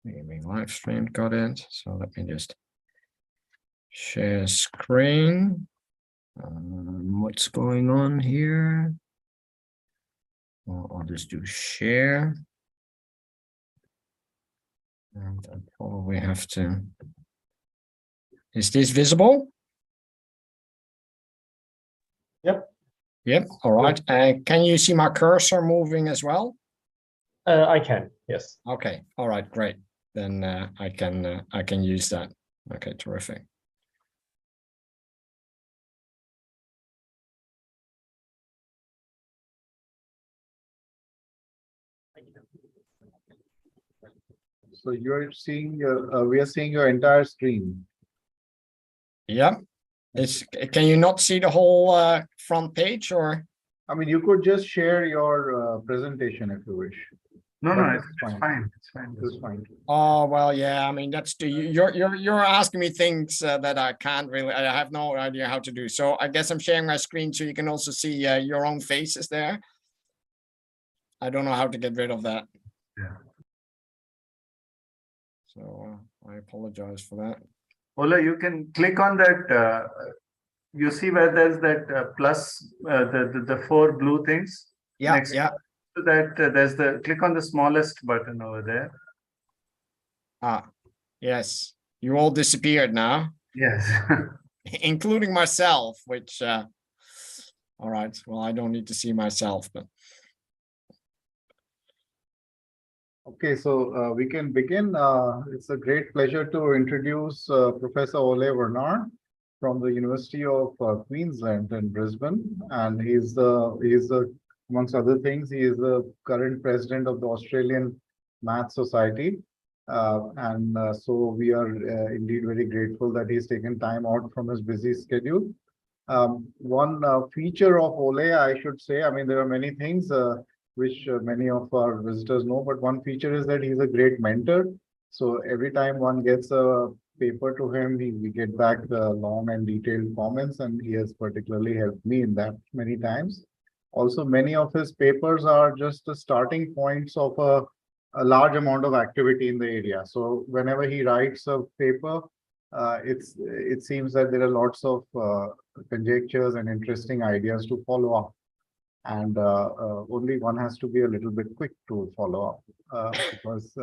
maybe live stream got it. So let me just share screen. What's going on here? Well, I'll just do share. And I probably have to. Is this visible? Yep. Yep. All right. Can you see my cursor moving as well? I can. Yes. Okay. All right. Great. Then I can use that. Okay. Terrific. So you're seeing your, we are seeing your entire screen. Yeah. Can you not see the whole front page, or? I mean, you could just share your presentation if you wish. No, But no, it's it's fine. fine. It's fine. It's fine. Oh well, yeah. I mean, that's you're asking me things that I can't really. I have no idea how to do. So I guess I'm sharing my screen so you can also see your own faces there. I don't know how to get rid of that. Yeah. So I apologize for that. Ola, you can click on that. You see where there's that plus, the four blue things. Yeah, Next yeah. to that, there's the click on the smallest button over there. Ah, yes. You all disappeared now, Yes. including myself. Which, all right. Well, I don't need to see myself, but. Okay, so we can begin. It's a great pleasure to introduce Professor Ole Warnaar from the University of Queensland in Brisbane, and he's amongst other things, he is the current president of the Australian Math Society, so we are indeed very grateful that he's taken time out from his busy schedule. One feature of Ole, I should say, I mean, there are many things which many of our visitors know, but one feature is that he's a great mentor. So every time one gets a paper to him, we get back long and detailed comments, and he has particularly helped me in that many times. Also, many of his papers are just the starting points of a large amount of activity in the area. So whenever he writes a paper, it seems that there are lots of conjectures and interesting ideas to follow up. And only one has to be a little bit quick to follow up because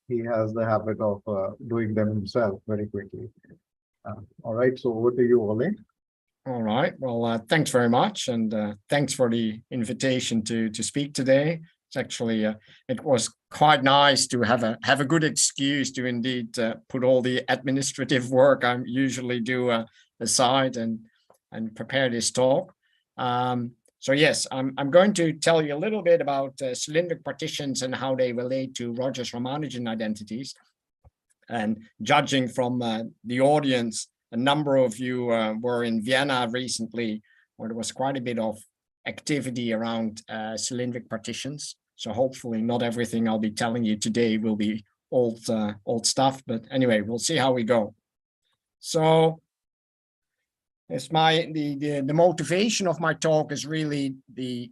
he has the habit of doing them himself very quickly. All right, so over to you, Ole. All right. Well, thanks very much, and thanks for the invitation to speak today. It's actually it was quite nice to have a good excuse to indeed put all the administrative work I usually do aside and prepare this talk. So yes, I'm going to tell you a little bit about cylindric partitions and how they relate to Rogers-Ramanujan identities. And judging from the audience, a number of you were in Vienna recently, where there was quite a bit of activity around cylindric partitions. So hopefully not everything I'll be telling you today will be old stuff, but anyway, we'll see how we go. So it's the motivation of my talk is really the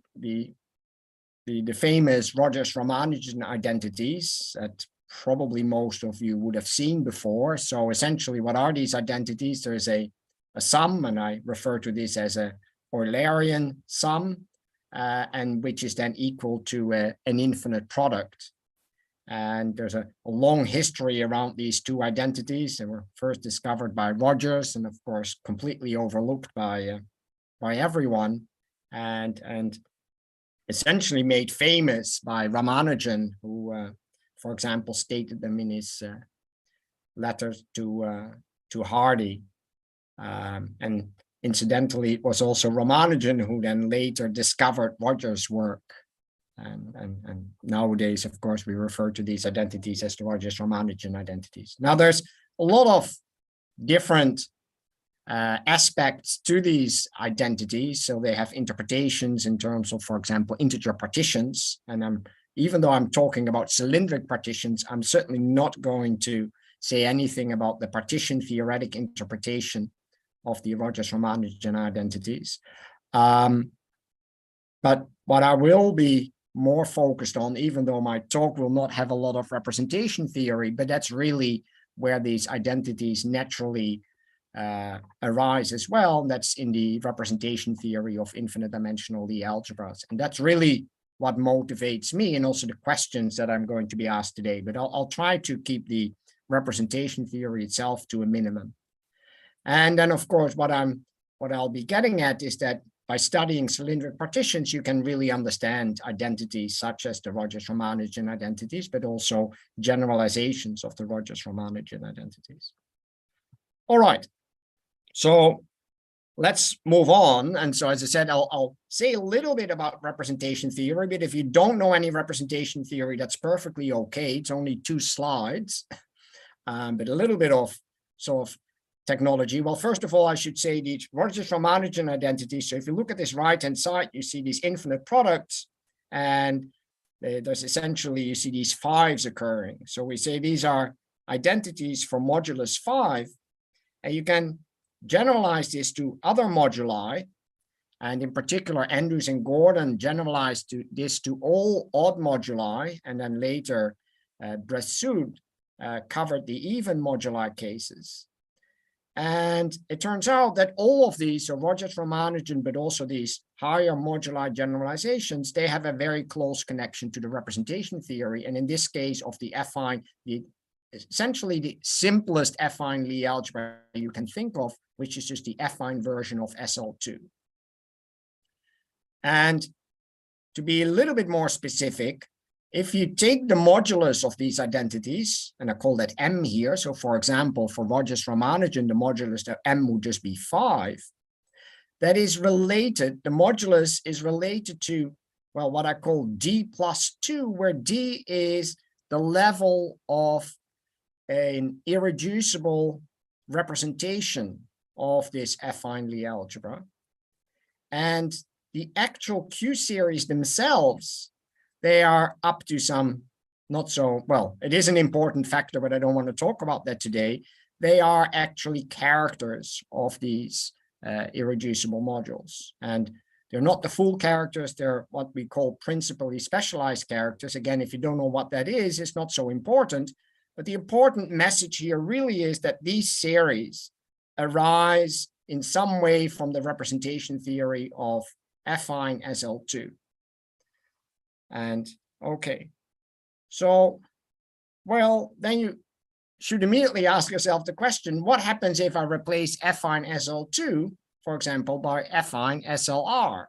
famous Rogers-Ramanujan identities that probably most of you would have seen before. So essentially, what are these identities? There's a sum, and I refer to this as a Eulerian sum, and which is then equal to an infinite product. And there's a long history around these two identities. They were first discovered by Rogers, and of course, completely overlooked by everyone, and essentially made famous by Ramanujan, who, for example, stated them in his letters to Hardy. And incidentally, it was also Ramanujan who then later discovered Rogers' work. And nowadays, of course, we refer to these identities as the Rogers-Ramanujan identities. Now, there's a lot of different aspects to these identities. So they have interpretations in terms of, for example, integer partitions. And even though I'm talking about cylindric partitions, I'm certainly not going to say anything about the partition theoretic interpretation of the Rogers-Ramanujan identities. But what I will be more focused on, even though my talk will not have a lot of representation theory, but that's really where these identities naturally arise as well. That's in the representation theory of infinite dimensional Lie algebras. And that's really what motivates me, and also the questions that I'm going to be asked today. But I'll try to keep the representation theory itself to a minimum. And then, of course, what I'll be getting at is that by studying cylindric partitions, you can really understand identities such as the Rogers-Ramanujan identities, but also generalizations of the Rogers-Ramanujan identities. All right, so let's move on. And so, as I said, I'll say a little bit about representation theory, but if you don't know any representation theory, that's perfectly okay. It's only 2 slides, but a little bit of sort of technology. Well, first of all, I should say the Rogers-Ramanujan identities. So if you look at this right-hand side, you see these infinite products, and there's essentially, you see these 5s occurring. So we say these are identities for modulus 5, and you can generalize this to other moduli, and in particular, Andrews and Gordon generalized this to all odd moduli, and then later Bressoud covered the even moduli cases. And it turns out that all of these, so Rogers-Ramanujan, but also these higher moduli generalizations, they have a very close connection to the representation theory. And in this case of the affine, essentially the simplest affine Lie algebra you can think of, which is just the affine version of SL2. And to be a little bit more specific, if you take the modulus of these identities, and I call that M here, so for example, for Rogers-Ramanujan, the modulus of M would just be 5, that is related, the modulus is related to, well, what I call D plus 2, where D is the level of an irreducible representation of this affine Lie algebra. And the actual Q series themselves, they are up to some, not so, well, it is an important factor, but I don't want to talk about that today. They are actually characters of these irreducible modules. And they're not the full characters, they're what we call principally specialized characters. Again, if you don't know what that is, it's not so important. But the important message here really is that these series arise in some way from the representation theory of affine SL2. And okay, so, well, then you should immediately ask yourself the question, what happens if I replace affine SL2, for example, by affine SLR?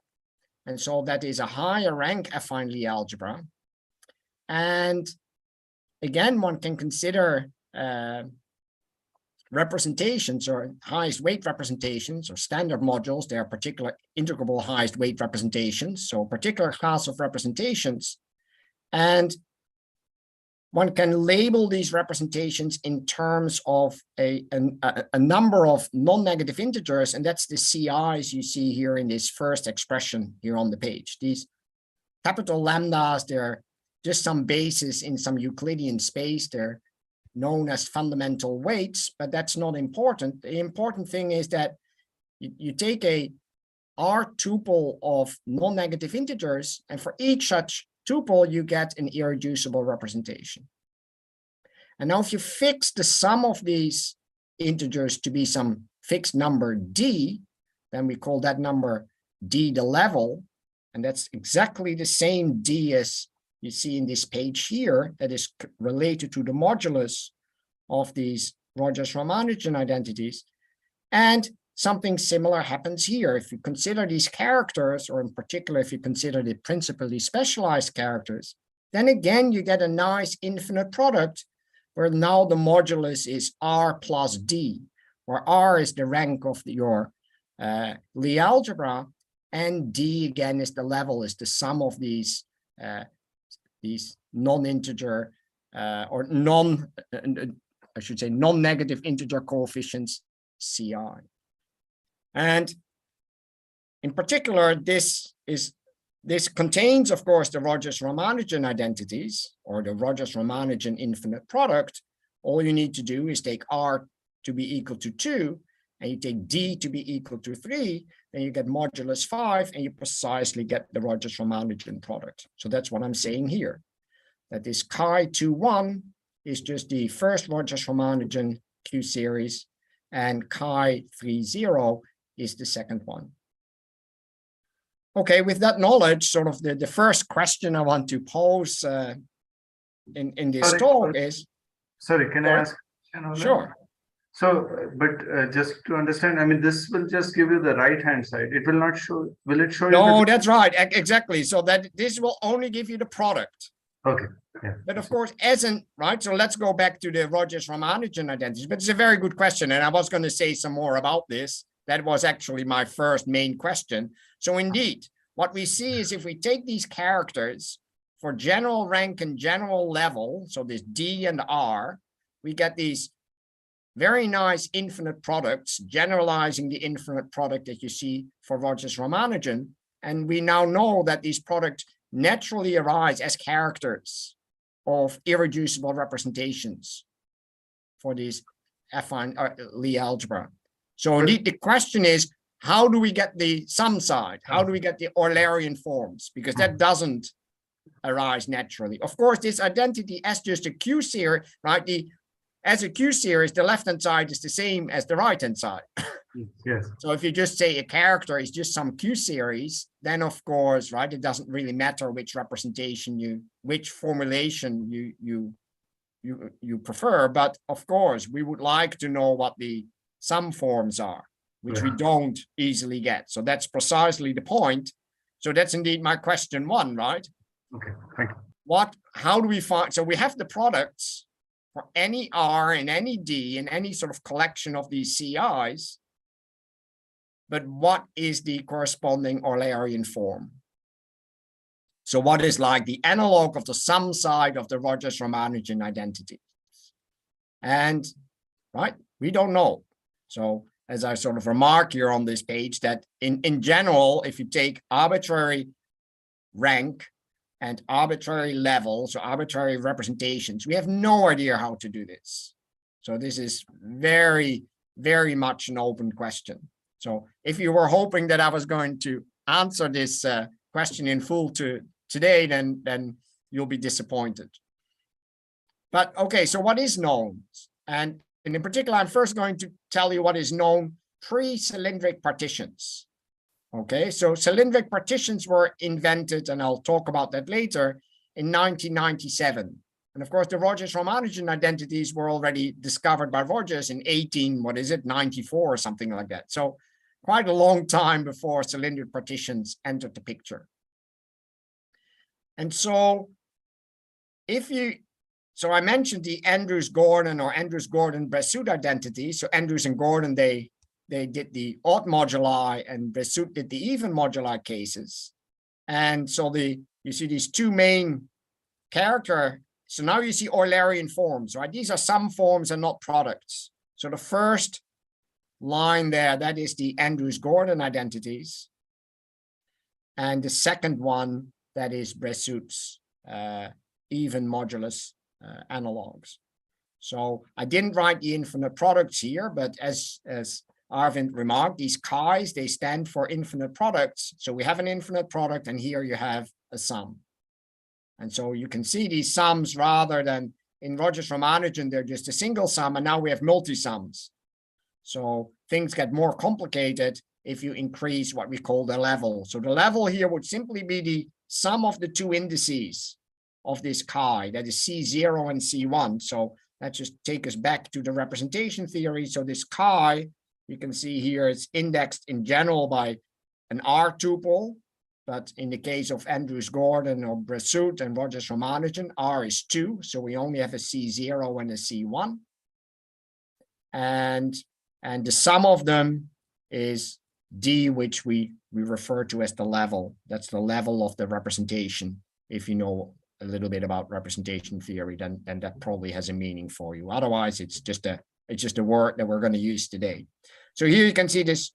And so that is a higher rank affine Lie algebra. And again, one can consider representations or highest weight representations or standard modules. They are particular integrable highest weight representations, so a particular class of representations. And one can label these representations in terms of a number of non-negative integers, and that's the CIs you see here in this first expression here on the page. These capital lambdas, they're just some bases in some Euclidean space. They're known as fundamental weights, but that's not important. The important thing is that you take a R tuple of non-negative integers, and for each such tuple, you get an irreducible representation. And now if you fix the sum of these integers to be some fixed number D, then we call that number D the level, and that's exactly the same D as you see in this page here, that is related to the modulus of these Rogers-Ramanujan identities. And something similar happens here. If you consider these characters, or in particular, if you consider the principally specialized characters, then again, you get a nice infinite product where now the modulus is R plus D, where R is the rank of your Lie algebra, and D again is the level, is the sum of these non-integer or non-negative integer coefficients CI. And in particular, this contains, of course, the Rogers-Ramanujan identities, or the Rogers-Ramanujan infinite product. All you need to do is take R to be equal to 2, and you take D to be equal to 3, then you get modulus 5, and you precisely get the Rogers-Ramanujan product. So that's what I'm saying here, that this chi21 is just the first Rogers-Ramanujan Q series, and chi30 is the second one. Okay, with that knowledge, sort of the first question I want to pose in this talk is... Sorry, can I ask? Sure. So, but just to understand, I mean, this will just give you the right-hand side. It will not show, will it show you? No, that's right, exactly. So that this will only give you the product. Okay. Yeah. But of course, right? So let's go back to the Rogers-Ramanujan identities. But it's a very good question, and I was going to say some more about this. That was actually my first main question. So indeed, what we see is if we take these characters for general rank and general level, so this D and R, we get these very nice infinite products, generalizing the infinite product that you see for Rogers-Ramanujan. And we now know that these products naturally arise as characters of irreducible representations for these affine Lie algebra. So indeed, the question is, how do we get the sum side? How do we get the Eulerian forms? Because that doesn't arise naturally. Of course, this identity as just a Q series, right? As a Q series, the left-hand side is the same as the right-hand side. Yes. So if you just say a character is just some Q series, then of course, right, it doesn't really matter which representation which formulation you prefer. But of course, we would like to know what the sum forms are, which we don't easily get. So that's precisely the point. So that's indeed my question 1, right? Okay, thank you. How do we find, so we have the products for any R and any D and any sort of collection of these CIs, but what is the corresponding Eulerian form? So what is like the analog of the sum side of the Rogers-Ramanujan identity? And, right, we don't know. So as I sort of remark here on this page, that in general, if you take arbitrary rank and arbitrary levels or arbitrary representations, we have no idea how to do this. So this is very, very much an open question. So if you were hoping that I was going to answer this question in full today, then you'll be disappointed. But okay, so what is known? And in particular, I'm first going to tell you what is known pre-cylindric partitions. Okay, so cylindric partitions were invented, and I'll talk about that later, in 1997. And of course, the Rogers-Ramanujan identities were already discovered by Rogers in 94 or something like that. So quite a long time before cylindric partitions entered the picture. And so so I mentioned the Andrews-Gordon or Andrews-Gordon-Bressoud identity. So Andrews and Gordon, they did the odd moduli, and Bressoud did the even moduli cases. And so you see these two main character. So now you see Eulerian forms, right? These are sum forms and not products. So the first line there, that is the Andrews-Gordon identities. And the second one, that is Bressoud's even modulus analogs. So I didn't write the infinite products here, but as Arvind remarked, these chi's, they stand for infinite products. So we have an infinite product, and here you have a sum. And so you can see these sums, rather than in Rogers-Ramanujan, they're just a single sum, and now we have multi-sums. So things get more complicated if you increase what we call the level. So the level here would simply be the sum of the two indices of this chi, that is C0 and C1. So let's just take us back to the representation theory. So this chi, you can see here, it's indexed in general by an R tuple, but in the case of Andrews-Gordon or Bressoud and Rogers-Ramanujan, R is 2, so we only have a C0 and a C1. And the sum of them is D, which we refer to as the level. That's the level of the representation. If you know a little bit about representation theory, then that probably has a meaning for you. Otherwise, it's just a word that we're going to use today. So here you can see this,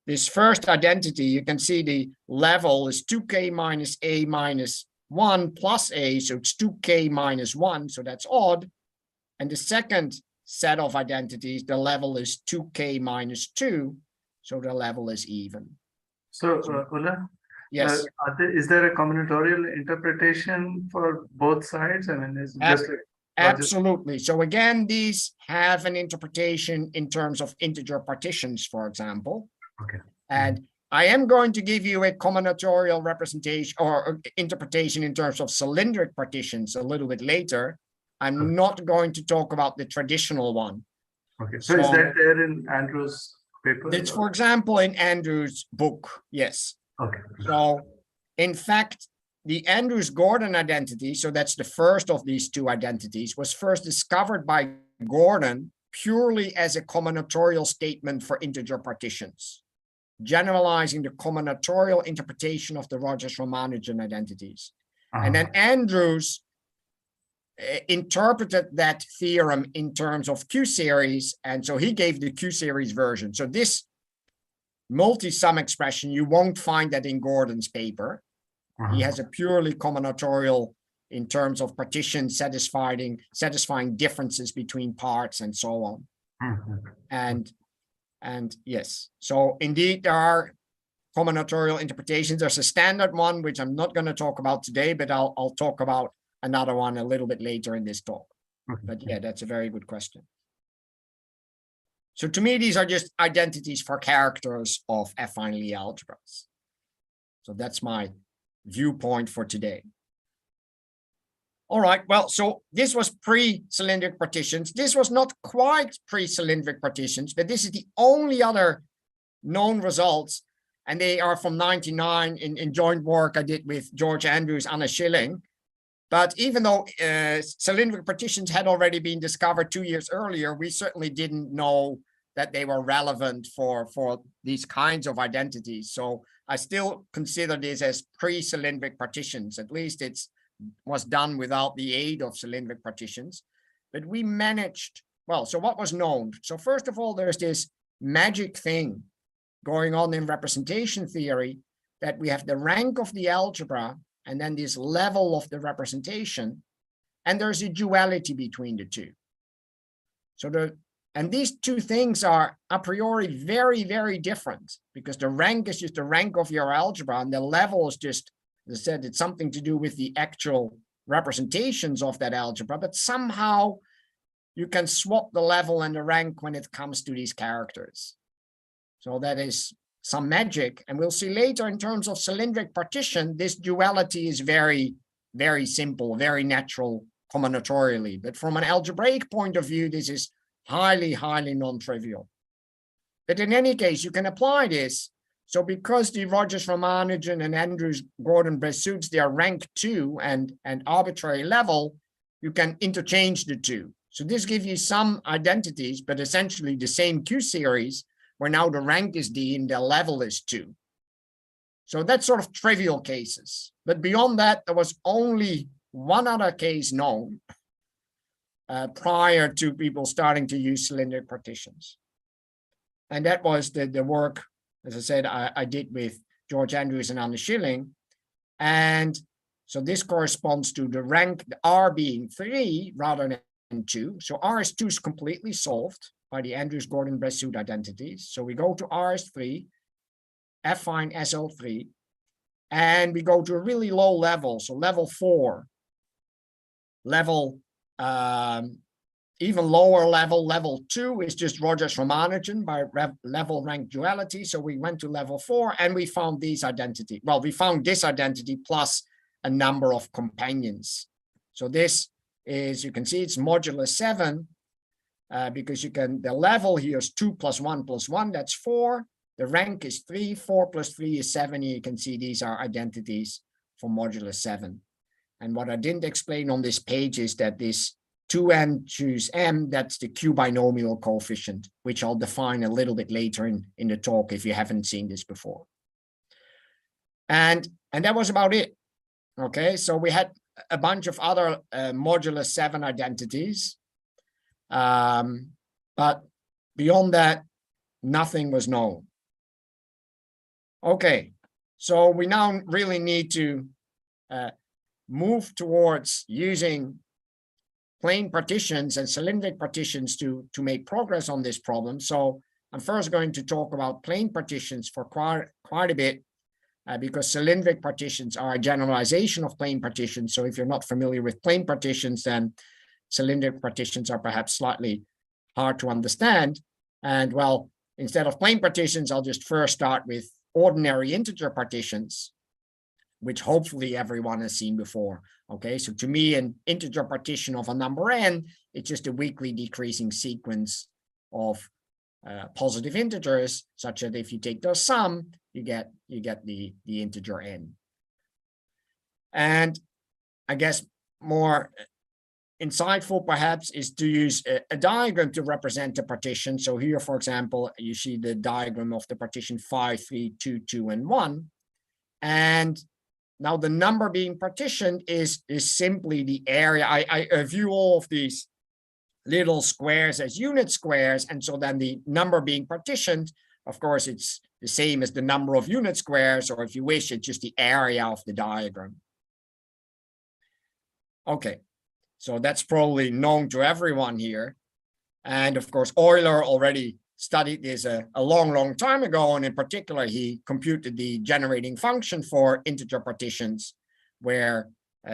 this first identity. You can see the level is 2k minus a minus 1 plus a, so it's 2k minus 1, so that's odd. And the second set of identities, the level is 2k minus 2, so the level is even. So, Ulla, Yes, is there a combinatorial interpretation for both sides? I mean, is it just like absolutely. So again, these have an interpretation in terms of integer partitions, for example. Okay. And I am going to give you a combinatorial representation or interpretation in terms of cylindric partitions a little bit later. I'm not going to talk about the traditional one. Okay. So is that there in Andrew's paper? It's, for example, in Andrew's book. Yes. Okay. So in fact, the Andrews-Gordon identity, so that's the first of these two identities, was first discovered by Gordon purely as a combinatorial statement for integer partitions, generalizing the combinatorial interpretation of the Rogers-Ramanujan identities. And then Andrews interpreted that theorem in terms of Q-series, and so he gave the Q-series version. So this multi-sum expression, you won't find that in Gordon's paper. He has a purely combinatorial in terms of partitions satisfying differences between parts and so on. And yes, so indeed there are combinatorial interpretations. There's a standard one, which I'm not going to talk about today, but I'll talk about another one a little bit later in this talk. But yeah, that's a very good question. So to me, these are just identities for characters of affine Lie algebras. So that's my viewpoint for today. All right, well, so this was pre-cylindric partitions. This was not quite pre-cylindric partitions, but this is the only other known results, and they are from 99 in joint work I did with George Andrews, Anna Schilling. But even though cylindric partitions had already been discovered 2 years earlier, we certainly didn't know that they were relevant for these kinds of identities. So I still consider this as pre-cylindric partitions. At least it was done without the aid of cylindric partitions. But we managed, well, so what was known? So first of all, there's this magic thing going on in representation theory that we have the rank of the algebra and then this level of the representation, and there's a duality between the two. So and these two things are a priori very, very different, because the rank is just the rank of your algebra, and the level is just, as I said, it's something to do with the actual representations of that algebra, but somehow you can swap the level and the rank when it comes to these characters. So that is some magic, and we'll see later in terms of cylindric partition, this duality is very, very simple, very natural combinatorially. But from an algebraic point of view, this is highly, highly non-trivial. But in any case, you can apply this. So because the Rogers-Ramanujan and Andrews-Gordon-Bessouds, they are rank 2 and arbitrary level, you can interchange the two. So this gives you some identities, but essentially the same Q-series, where now the rank is D and the level is 2. So that's sort of trivial cases. But beyond that, there was only one other case known prior to people starting to use cylindric partitions. And that was the work, as I said, I did with George Andrews and Anna Schilling. And so this corresponds to the rank, the R being 3 rather than 2. So R is 2 is completely solved by the Andrews-Gordon-Bessouds identities. So we go to RS3, affine SL3, and we go to a really low level, so level 4, level, even lower level, level 2 is just Rogers-Ramanujan by level rank duality. So we went to level 4 and we found these identity. Well, we found this identity plus a number of companions. So this is, you can see it's modulus 7, because you can, the level here is 2 plus 1 plus 1, that's 4. The rank is 3, 4 plus 3 is 7. You can see these are identities for modulus 7. And what I didn't explain on this page is that this 2n choose m, that's the Q binomial coefficient, which I'll define a little bit later in the talk if you haven't seen this before. And that was about it. Okay, so we had a bunch of other modulus 7 identities. But beyond that, nothing was known. Okay, so we now really need to move towards using plane partitions and cylindric partitions to make progress on this problem. So I'm first going to talk about plane partitions for quite a bit, because cylindric partitions are a generalization of plane partitions. So if you're not familiar with plane partitions, then cylindric partitions are perhaps slightly hard to understand. And well, instead of plane partitions, I'll just first start with ordinary integer partitions, which hopefully everyone has seen before. Okay, so to me, an integer partition of a number n, it's just a weakly decreasing sequence of positive integers, such that if you take their sum, you get the integer n. And I guess more insightful perhaps is to use a diagram to represent a partition. So here, for example, you see the diagram of the partition 5, 3, 2, 2, and 1. And now the number being partitioned is simply the area. I view all of these little squares as unit squares, and so then the number being partitioned, of course, it's the same as the number of unit squares, or if you wish, it's just the area of the diagram. Okay, so that's probably known to everyone here. And of course, Euler already studied this a long time ago, and in particular, he computed the generating function for integer partitions, where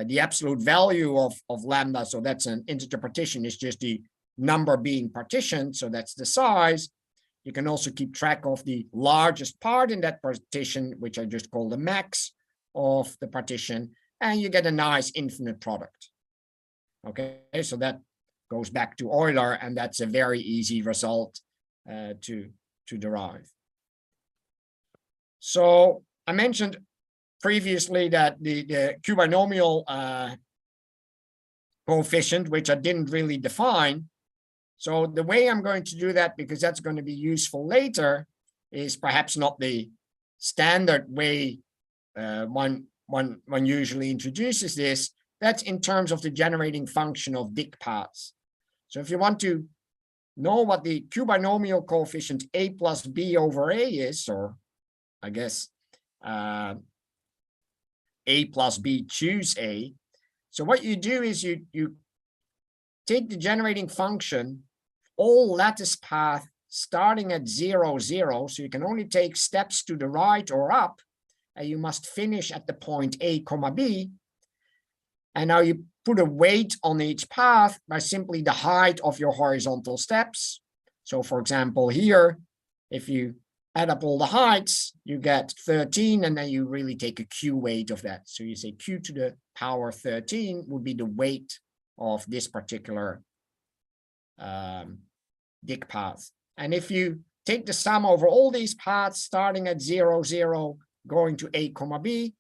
the absolute value of lambda, so that's an integer partition, is just the number being partitioned, so that's the size. You can also keep track of the largest part in that partition, which I just call the max of the partition, and you get a nice infinite product. Okay, so that goes back to Euler, and that's a very easy result to derive. So I mentioned previously that the Q-binomial coefficient, which I didn't really define. So the way I'm going to do that, because that's going to be useful later, is perhaps not the standard way one usually introduces this. That's in terms of the generating function of Dicke paths. So if you want to know what the Q-binomial coefficient a plus b over a is, or I guess a plus b choose a. So what you do is you take the generating function, all lattice path starting at 0, 0. So you can only take steps to the right or up, and you must finish at the point a comma b. And now you put a weight on each path by simply the height of your horizontal steps. So for example, here, if you add up all the heights, you get 13, and then you really take a q weight of that. So you say q to the power 13 would be the weight of this particular Dicke path. And if you take the sum over all these paths starting at 0, 0, going to a comma b,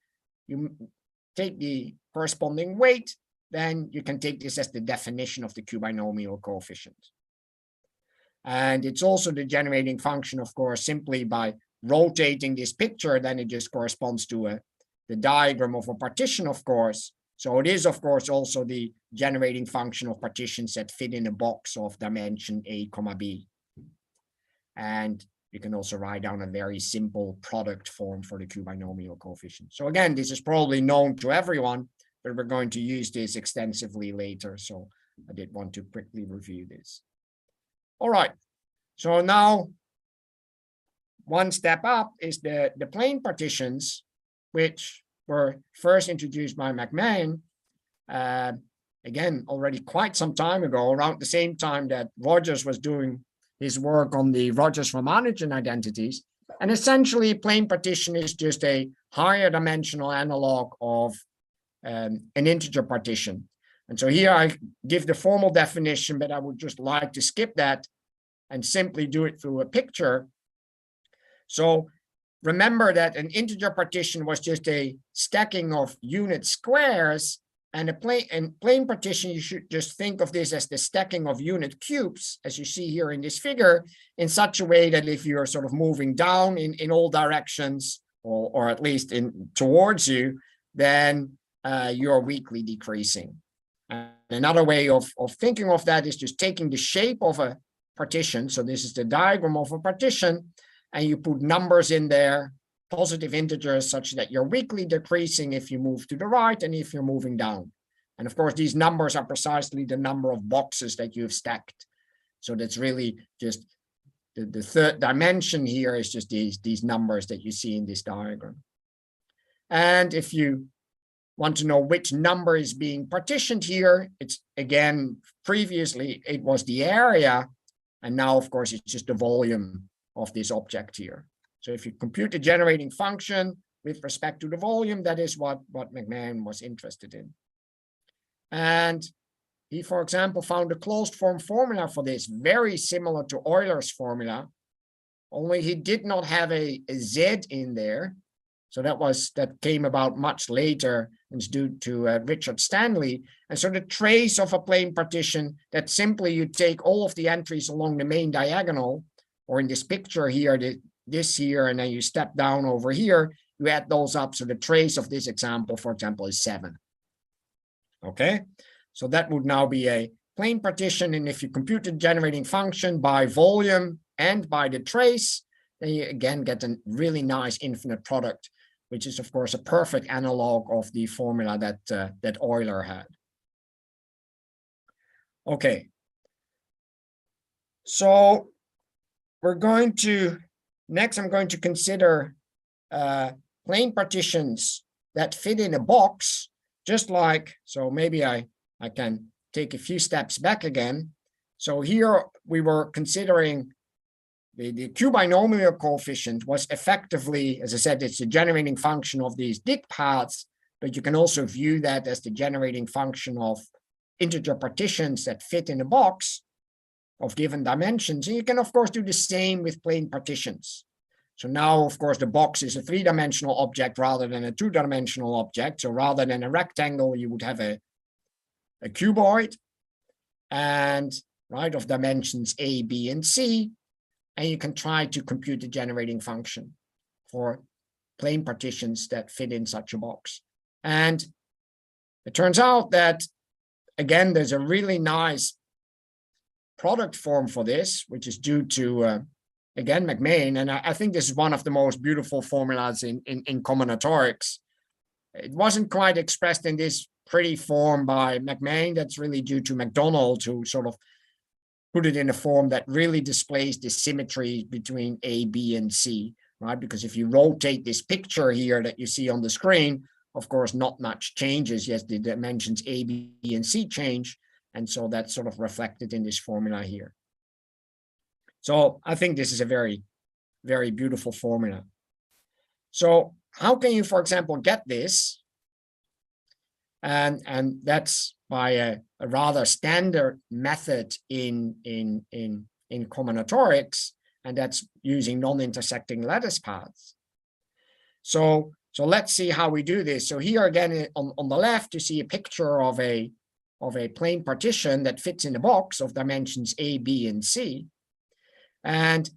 you take the corresponding weight, then you can take this as the definition of the Q-binomial coefficient. And it's also the generating function, of course, simply by rotating this picture, then it just corresponds to the diagram of a partition, of course. So it is, of course, also the generating function of partitions that fit in a box of dimension a comma b. And you can also write down a very simple product form for the Q-binomial coefficient. So again, this is probably known to everyone, but we're going to use this extensively later. So I did want to quickly review this. All right, so now one step up is the plane partitions, which were first introduced by McMahon, again, already quite some time ago, around the same time that Rogers was doing his work on the Rogers-Ramanujan identities. And essentially, plane partition is just a higher dimensional analog of an integer partition. And so here I give the formal definition, but I would just like to skip that and simply do it through a picture. So remember that an integer partition was just a stacking of unit squares, and a plane partition, you should just think of this as the stacking of unit cubes, as you see here in this figure, in such a way that if you're sort of moving down in all directions, or at least towards you, then you're weakly decreasing. And another way of thinking of that is just taking the shape of a partition. So this is the diagram of a partition, and you put numbers in there, positive integers, such that you're weakly decreasing if you move to the right and if you're moving down. And of course, these numbers are precisely the number of boxes that you've stacked. So that's really just the third dimension here is just these numbers that you see in this diagram. And if you want to know which number is being partitioned here, it's again, previously it was the area, and now of course it's just the volume of this object here. So if you compute the generating function with respect to the volume, that is what McMahon was interested in. And he, for example, found a closed form formula for this, very similar to Euler's formula, only he did not have a z in there. So that came about much later, and it's due to Richard Stanley. And so the trace of a plane partition, that simply you take all of the entries along the main diagonal, or in this picture here, this here, and then you step down over here, you add those up. So the trace of this example, for example, is 7. Okay, so that would now be a plane partition. And if you compute the generating function by volume and by the trace, then you again get a really nice infinite product, which is of course a perfect analog of the formula that Euler had. Okay, so we're going to, next I'm going to consider plane partitions that fit in a box, just like, so maybe I can take a few steps back again. So here we were considering the q-binomial coefficient was effectively, as I said, it's the generating function of these dig paths, but you can also view that as the generating function of integer partitions that fit in a box of given dimensions. And you can, of course, do the same with plane partitions. So now, of course, the box is a 3-dimensional object rather than a 2-dimensional object. So rather than a rectangle, you would have a cuboid, and right, of dimensions A, B, and C. And you can try to compute the generating function for plane partitions that fit in such a box. And it turns out that, again, there's a really nice product form for this, which is due to, again, McMahon. And I think this is one of the most beautiful formulas in combinatorics. It wasn't quite expressed in this pretty form by McMahon. That's really due to MacDonald, who sort of put it in a form that really displays the symmetry between A, B, and C, right? Because if you rotate this picture here that you see on the screen, of course, not much changes. Yes, the dimensions A, B, and C change. And so that's sort of reflected in this formula here. So I think this is a very, very beautiful formula. So how can you, for example, get this? And that's by a rather standard method in combinatorics, and that's using non-intersecting lattice paths. So let's see how we do this. So here again on the left, you see a picture of a plane partition that fits in a box of dimensions A, B, and C. And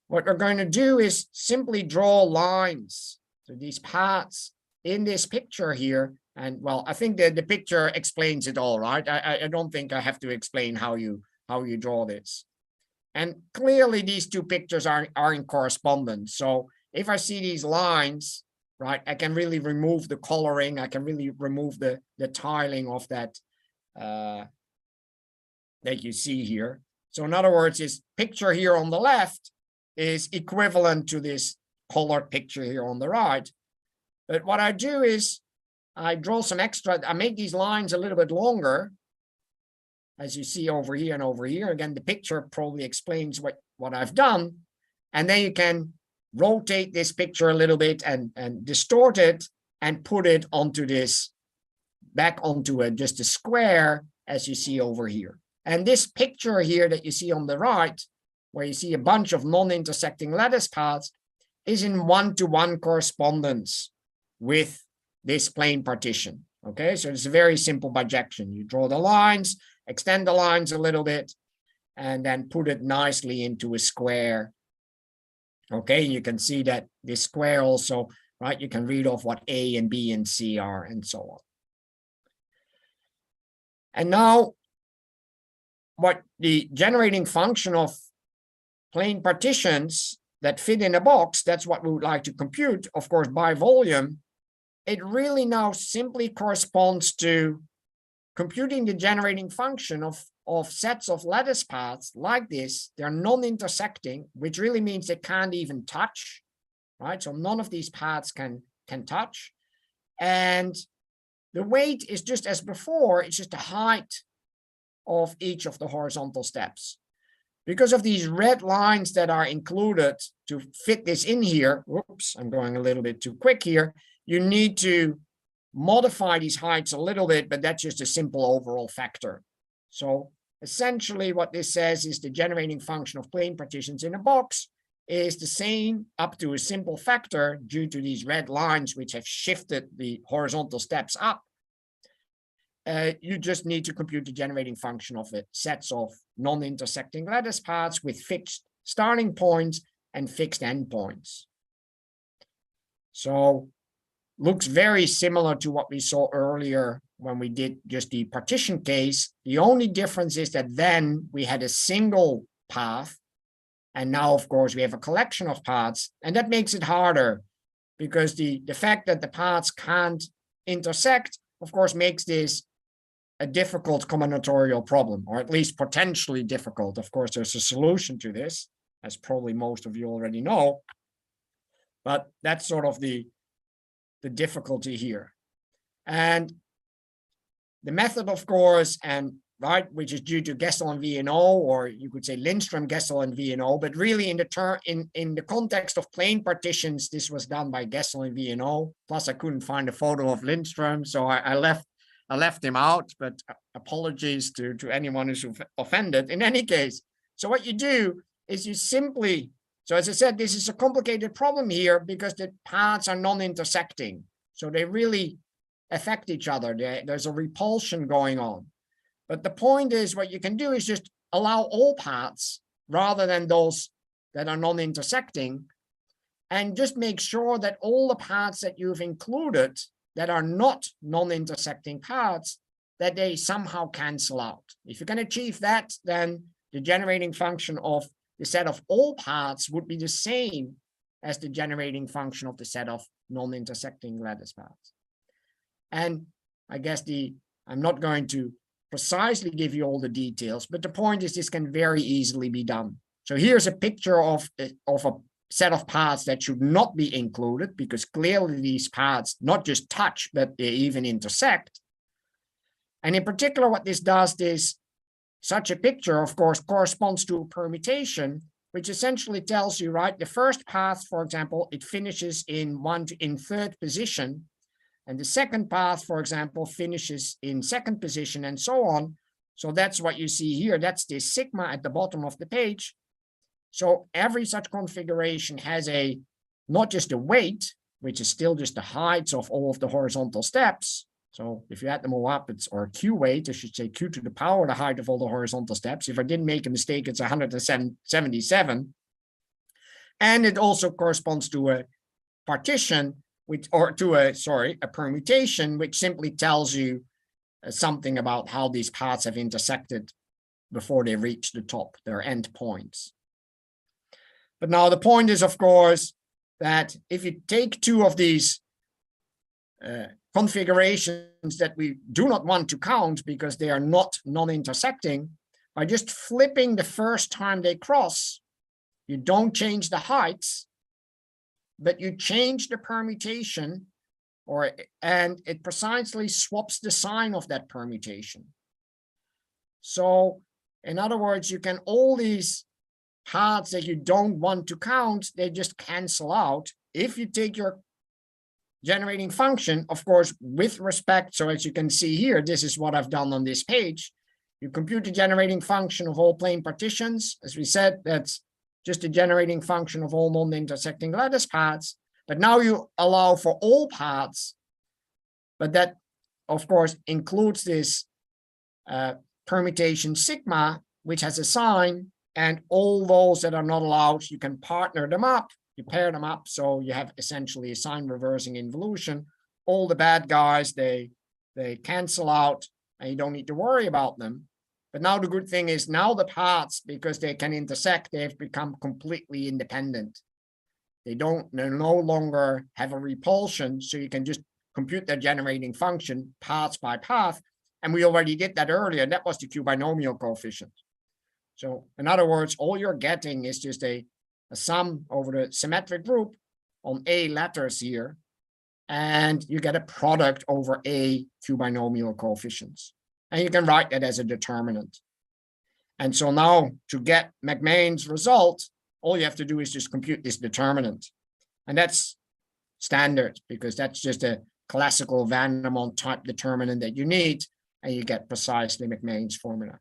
what we're going to do is simply draw lines. So these paths in this picture here. And well, I think the picture explains it all, right? I don't think I have to explain how you draw this. And clearly these two pictures are in correspondence. So if I see these lines, right, I can really remove the coloring. I can really remove the tiling of that that you see here. So in other words, this picture here on the left is equivalent to this colored picture here on the right. But what I do is I draw some extra, I make these lines a little bit longer, as you see over here and over here. Again, the picture probably explains what I've done. And then you can rotate this picture a little bit and distort it and put it onto this, back onto just a square, as you see over here. And this picture here that you see on the right, where you see a bunch of non-intersecting lattice paths, is in one-to-one correspondence with this plane partition. Okay, so it's a very simple bijection. You draw the lines, extend the lines a little bit, and then put it nicely into a square. Okay, you can see that this square also, right, you can read off what A and B and C are and so on. And now, what the generating function of plane partitions that fit in a box, that's what we would like to compute, of course, by volume. It really now simply corresponds to computing the generating function of sets of lattice paths like this, they're non-intersecting, which really means they can't even touch, right? So none of these paths can touch. And the weight is just as before, it's just the height of each of the horizontal steps. Because of these red lines that are included to fit this in here, whoops, I'm going a little bit too quick here, you need to modify these heights a little bit, but that's just a simple overall factor. So essentially what this says is the generating function of plane partitions in a box is the same up to a simple factor due to these red lines which have shifted the horizontal steps up. You just need to compute the generating function of it, sets of non-intersecting lattice paths with fixed starting points and fixed endpoints. So looks very similar to what we saw earlier when we did just the partition case. The only difference is that then we had a single path, and now of course we have a collection of paths, and that makes it harder because the fact that the paths can't intersect, of course, makes this a difficult combinatorial problem, or at least potentially difficult. Of course, there's a solution to this, as probably most of you already know, but that's sort of the difficulty here. And the method, of course, and right, which is due to Gestel and VNO, or you could say Lindström, Gestel, and VNO, but really in the context of plane partitions, this was done by Gestel and VNO. Plus, I couldn't find a photo of Lindström, so I left him out, but apologies to anyone who's offended. In any case, so what you do is you simply, so as I said, this is a complicated problem here because the paths are non-intersecting. So they really affect each other. There's a repulsion going on. But the point is what you can do is just allow all paths rather than those that are non-intersecting, and just make sure that all the paths that you've included that are not non-intersecting paths, that they somehow cancel out. If you can achieve that, then the generating function of the set of all paths would be the same as the generating function of the set of non-intersecting lattice paths. And I guess I'm not going to precisely give you all the details, but the point is this can very easily be done. So here's a picture of a set of paths that should not be included, because clearly these paths not just touch, but they even intersect. And in particular, what this does is such a picture, of course, corresponds to a permutation, which essentially tells you, right, the first path, for example, it finishes in third position. And the second path, for example, finishes in second position and so on. So that's what you see here. That's the sigma at the bottom of the page. So every such configuration has not just a weight, which is still just the heights of all of the horizontal steps. So if you add them all up, or Q weight, I should say Q to the power, the height of all the horizontal steps. If I didn't make a mistake, it's 177. And it also corresponds to a partition, a permutation, which simply tells you something about how these paths have intersected before they reach the top, their end points. But now the point is, of course, that if you take two of these configurations that we do not want to count because they are not non-intersecting, by just flipping the first time they cross, you don't change the heights, but you change the permutation, and it precisely swaps the sign of that permutation. So in other words, you can all these paths that you don't want to count, they just cancel out. If you take your generating function, of course, with respect, so as you can see here, this is what I've done on this page. You compute the generating function of all plane partitions. As we said, that's just the generating function of all non-intersecting lattice paths. But now you allow for all paths, but that, of course, includes this permutation sigma, which has a sign, and all those that are not allowed, you can partner them up, you pair them up, so you have essentially a sign reversing involution. All the bad guys, they cancel out, and you don't need to worry about them. But now the good thing is, now the paths, because they can intersect, they've become completely independent. They no longer have a repulsion, so you can just compute their generating function path by path, And we already did that earlier, and that was the Q binomial coefficient. So in other words, all you're getting is just a sum over the symmetric group on A letters here, and you get a product over A Q binomial coefficients. And you can write that as a determinant. And so now to get McMahon's result, all you have to do is just compute this determinant. And that's standard because that's just a classical Van der Monde type determinant that you need, and you get precisely McMahon's formula.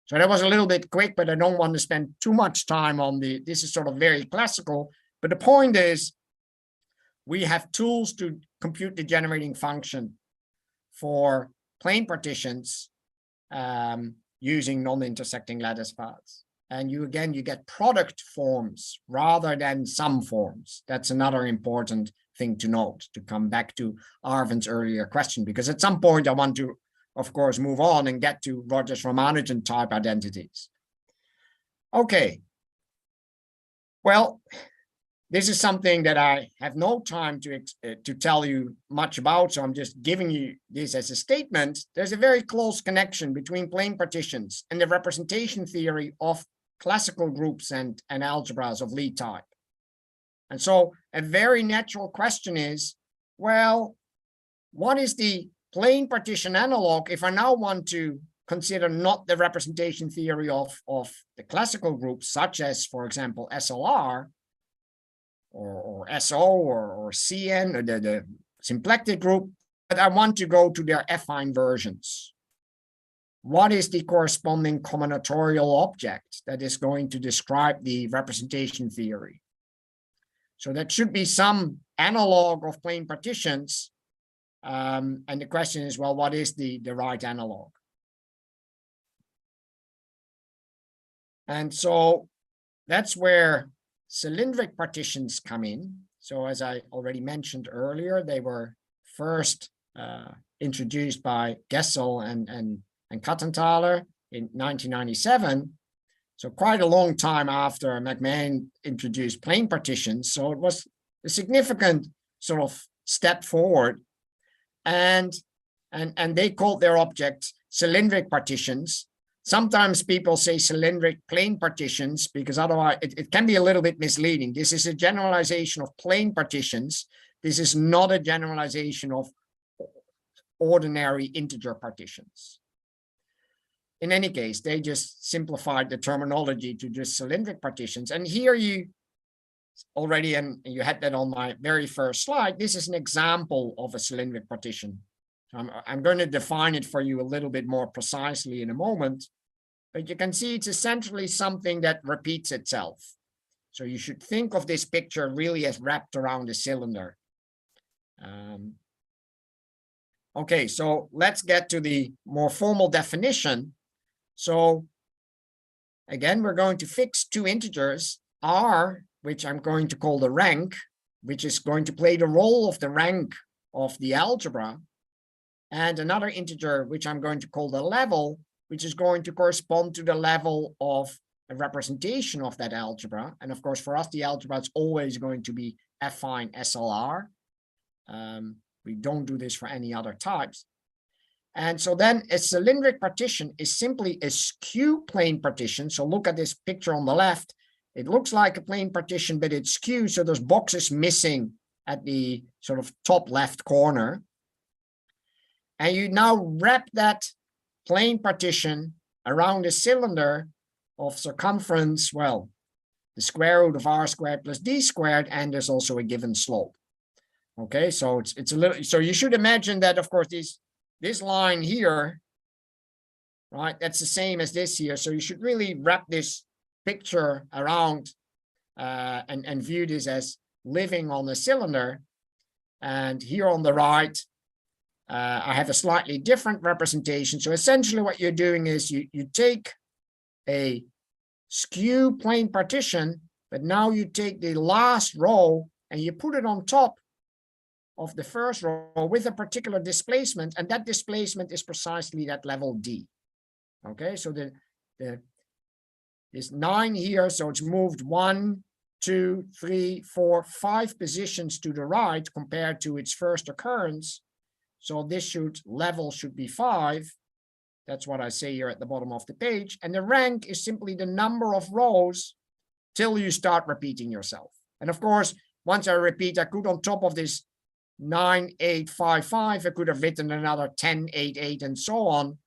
So that was a little bit quick, but I don't want to spend too much time on this is sort of very classical, but the point is we have tools to compute the generating function for plane partitions using non-intersecting lattice paths. And you get product forms rather than sum forms. That's another important thing to note, to come back to Arvin's earlier question, because at some point I want to, of course, move on and get to Rogers-Ramanujan type identities. Okay. Well, this is something that I have no time to tell you much about, so I'm just giving you this as a statement. There's a very close connection between plane partitions and the representation theory of classical groups and algebras of Lie type. And so a very natural question is, well, what is the plane partition analog if I now want to consider not the representation theory of the classical groups, such as, for example, SLR, or SO or CN, or the symplectic group, but I want to go to their affine versions. What is the corresponding combinatorial object that is going to describe the representation theory? So that should be some analog of plane partitions. And the question is, well, what is the right analog? And so that's where cylindric partitions come in. So as I already mentioned earlier, they were first introduced by Gessel and Kattenthaler in 1997. So quite a long time after McMahon introduced plane partitions. So it was a significant sort of step forward. And they called their objects cylindric partitions. Sometimes people say cylindric plane partitions because otherwise it can be a little bit misleading. This is a generalization of plane partitions. This is not a generalization of ordinary integer partitions. In any case, they just simplified the terminology to just cylindric partitions. And here you already, and you had that on my very first slide, this is an example of a cylindric partition. I'm going to define it for you a little bit more precisely in a moment, but you can see it's essentially something that repeats itself. So you should think of this picture really as wrapped around a cylinder. Okay, so let's get to the more formal definition. So again, we're going to fix two integers, R, which I'm going to call the rank, which is going to play the role of the rank of the algebra, and another integer, which I'm going to call the level, which is going to correspond to the level of a representation of that algebra. And of course, for us, the algebra is always going to be affine SLR. We don't do this for any other types. And so then a cylindric partition is simply a skew plane partition. So look at this picture on the left. It looks like a plane partition, but it's skewed. So there's boxes missing at the sort of top left corner. And you now wrap that plane partition around a cylinder of circumference, well, the square root of r squared plus d squared, and there's also a given slope. Okay, so it's a little, so you should imagine that, of course, this line here, right, that's the same as this here. So you should really wrap this picture around and view this as living on a cylinder. And here on the right, I have a slightly different representation. So essentially what you're doing is you take a skew plane partition, but now you take the last row and you put it on top of the first row with a particular displacement, and that displacement is precisely that level D. Okay, so there's 9 here, so it's moved 1, 2, 3, 4, 5 positions to the right compared to its first occurrence. So this level should be 5, That's what I say here at the bottom of the page. And the rank is simply the number of rows till you start repeating yourself. And of course, once I repeat, I could on top of this 9, 8, 5, 5, I could have written another 10, 8, 8, and so on.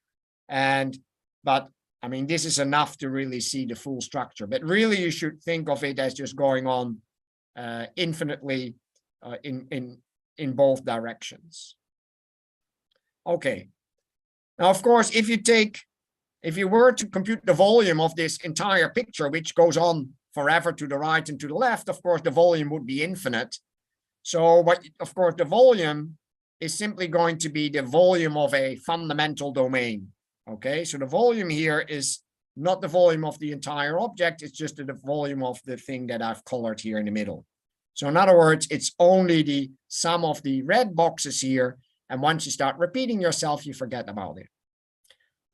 But I mean, this is enough to really see the full structure. But really, you should think of it as just going on infinitely in both directions. Okay. Now, of course, if you were to compute the volume of this entire picture, which goes on forever to the right and to the left, of course, the volume would be infinite. So of course, the volume is simply going to be the volume of a fundamental domain. Okay, so the volume here is not the volume of the entire object, it's just the volume of the thing that I've colored here in the middle. So in other words, it's only the sum of the red boxes here. And once you start repeating yourself, you forget about it.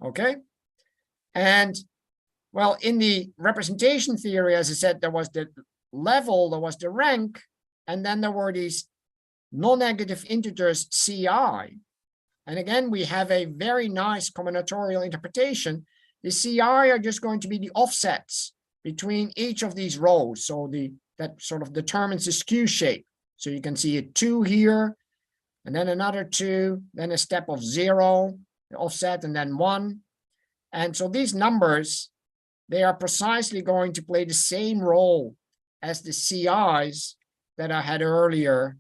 Okay. And well, in the representation theory, as I said, there was the level, there was the rank, and then there were these non-negative integers Ci. And again, we have a very nice combinatorial interpretation. The Ci are just going to be the offsets between each of these rows. So that sort of determines the skew shape. So you can see a 2 here, and then another 2, then a step of 0, the offset, and then 1. And so these numbers, they are precisely going to play the same role as the Ci's that I had earlier,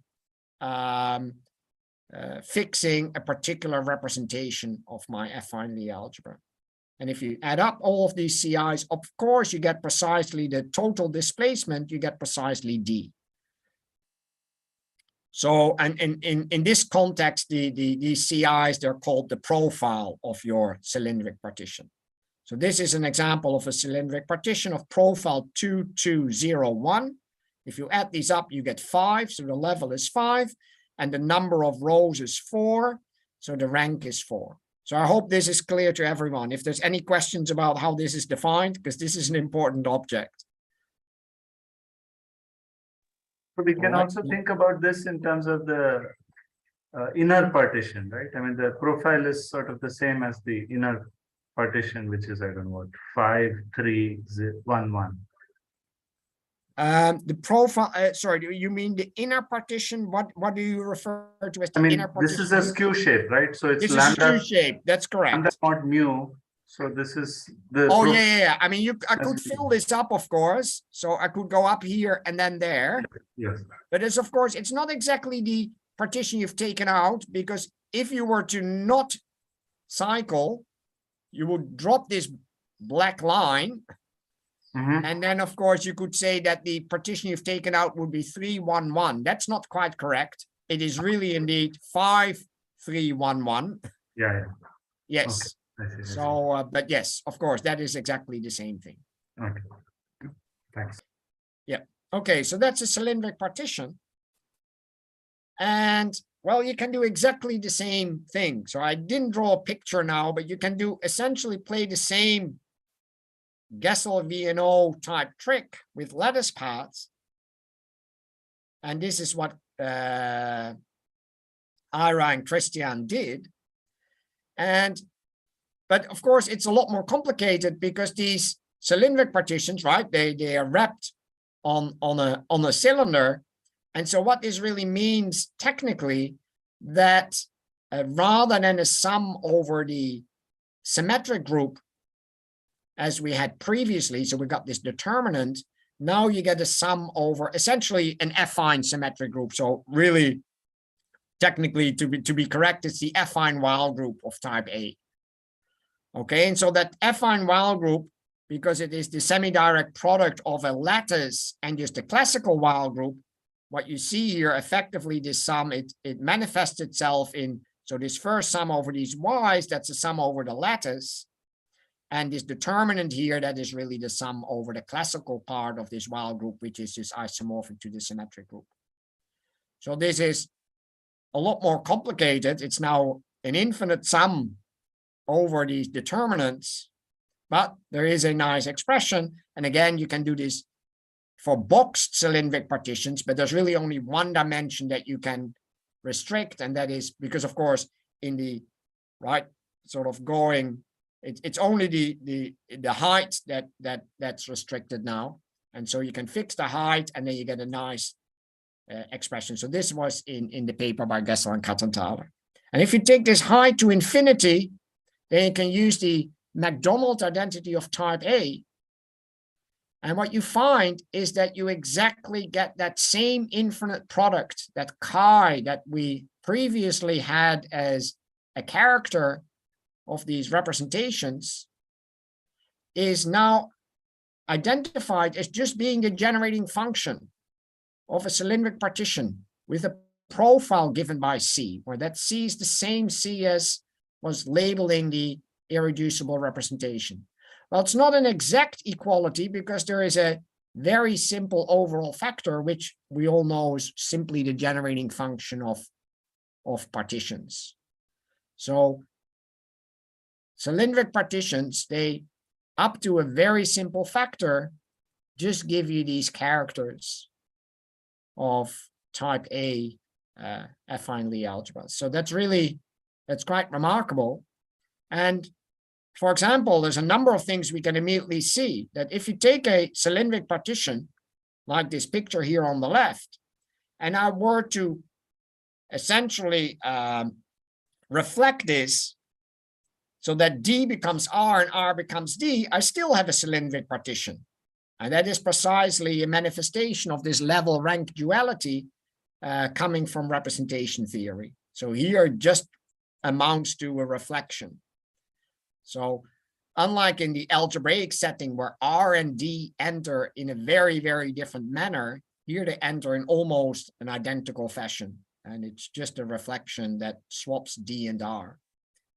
fixing a particular representation of my affine Lie algebra. And if you add up all of these Ci's, of course, you get precisely the total displacement, you get precisely D. So, and in this context, these Ci's, they're called the profile of your cylindric partition. So this is an example of a cylindric partition of profile 2, 2, 0, 1. If you add these up, you get 5. So the level is 5. And the number of rows is 4. So the rank is 4. So I hope this is clear to everyone. If there's any questions about how this is defined, because this is an important object. So we can also think about this in terms of the inner partition, right? I mean, the profile is sort of the same as the inner partition, which is, I don't know what, 5, 3, 1, 1. The profile, sorry, do you mean the inner partition? What do you refer to as the inner partition? This is a skew shape, right? So it's this lambda, is skew shape, that's correct. lambda mod mu. So this is the. Oh, yeah. I mean, I could fill this up, of course. So I could go up here and then there. Yes. But it's, of course, it's not exactly the partition you've taken out, because if you were to not cycle, you would drop this black line. Mm-hmm. And then, of course, you could say that the partition you've taken out would be 3, 1, 1. That's not quite correct. It is really indeed 5, 3, 1, 1. Yeah. Yes. Okay. I see. So, but yes, of course, that is exactly the same thing. Okay. Thanks. Yeah. Okay, so that's a cylindric partition. And well, you can do exactly the same thing. So I didn't draw a picture now, but you can do essentially play the same Gessel VNO type trick with lattice paths. And this is what Ira and Christian did. But of course, it's a lot more complicated because these cylindric partitions, right? They are wrapped on a cylinder. And so what this really means technically, that rather than a sum over the symmetric group, as we had previously, so we got this determinant, now you get a sum over essentially an affine symmetric group. So really, technically, to be correct, it's the affine Weil group of type A. Okay, and so that affine Weil group, because it is the semi-direct product of a lattice and just a classical Weil group, what you see here, effectively, this sum, it manifests itself in, so this first sum over these y's, that's a sum over the lattice. And this determinant here, that is really the sum over the classical part of this Weil group, which is just isomorphic to the symmetric group. So this is a lot more complicated. It's now an infinite sum over these determinants, but there is a nice expression. And again, you can do this for boxed cylindric partitions, but there's really only one dimension that you can restrict. And that is because, of course, in the right sort of going It's only the height that's restricted now. And so you can fix the height and then you get a nice expression. So this was in the paper by Gessler and Kattenthaler. And if you take this height to infinity, then you can use the McDonald identity of type A. And what you find is that you exactly get that same infinite product, that chi that we previously had as a character of these representations, is now identified as just being the generating function of a cylindric partition with a profile given by C, where that C is the same C as was labeling the irreducible representation. Well, it's not an exact equality because there is a very simple overall factor, which we all know is simply the generating function of partitions. So cylindric partitions, they up to a very simple factor, just give you these characters of type A affine Lie algebras. So that's quite remarkable. And for example, there's a number of things we can immediately see that if you take a cylindric partition, like this picture here on the left, and I were to essentially reflect this so that D becomes R and R becomes D, I still have a cylindric partition. And that is precisely a manifestation of this level rank duality coming from representation theory. So here just amounts to a reflection. So unlike in the algebraic setting where R and D enter in a very, very different manner, here they enter in almost an identical fashion. And it's just a reflection that swaps D and R.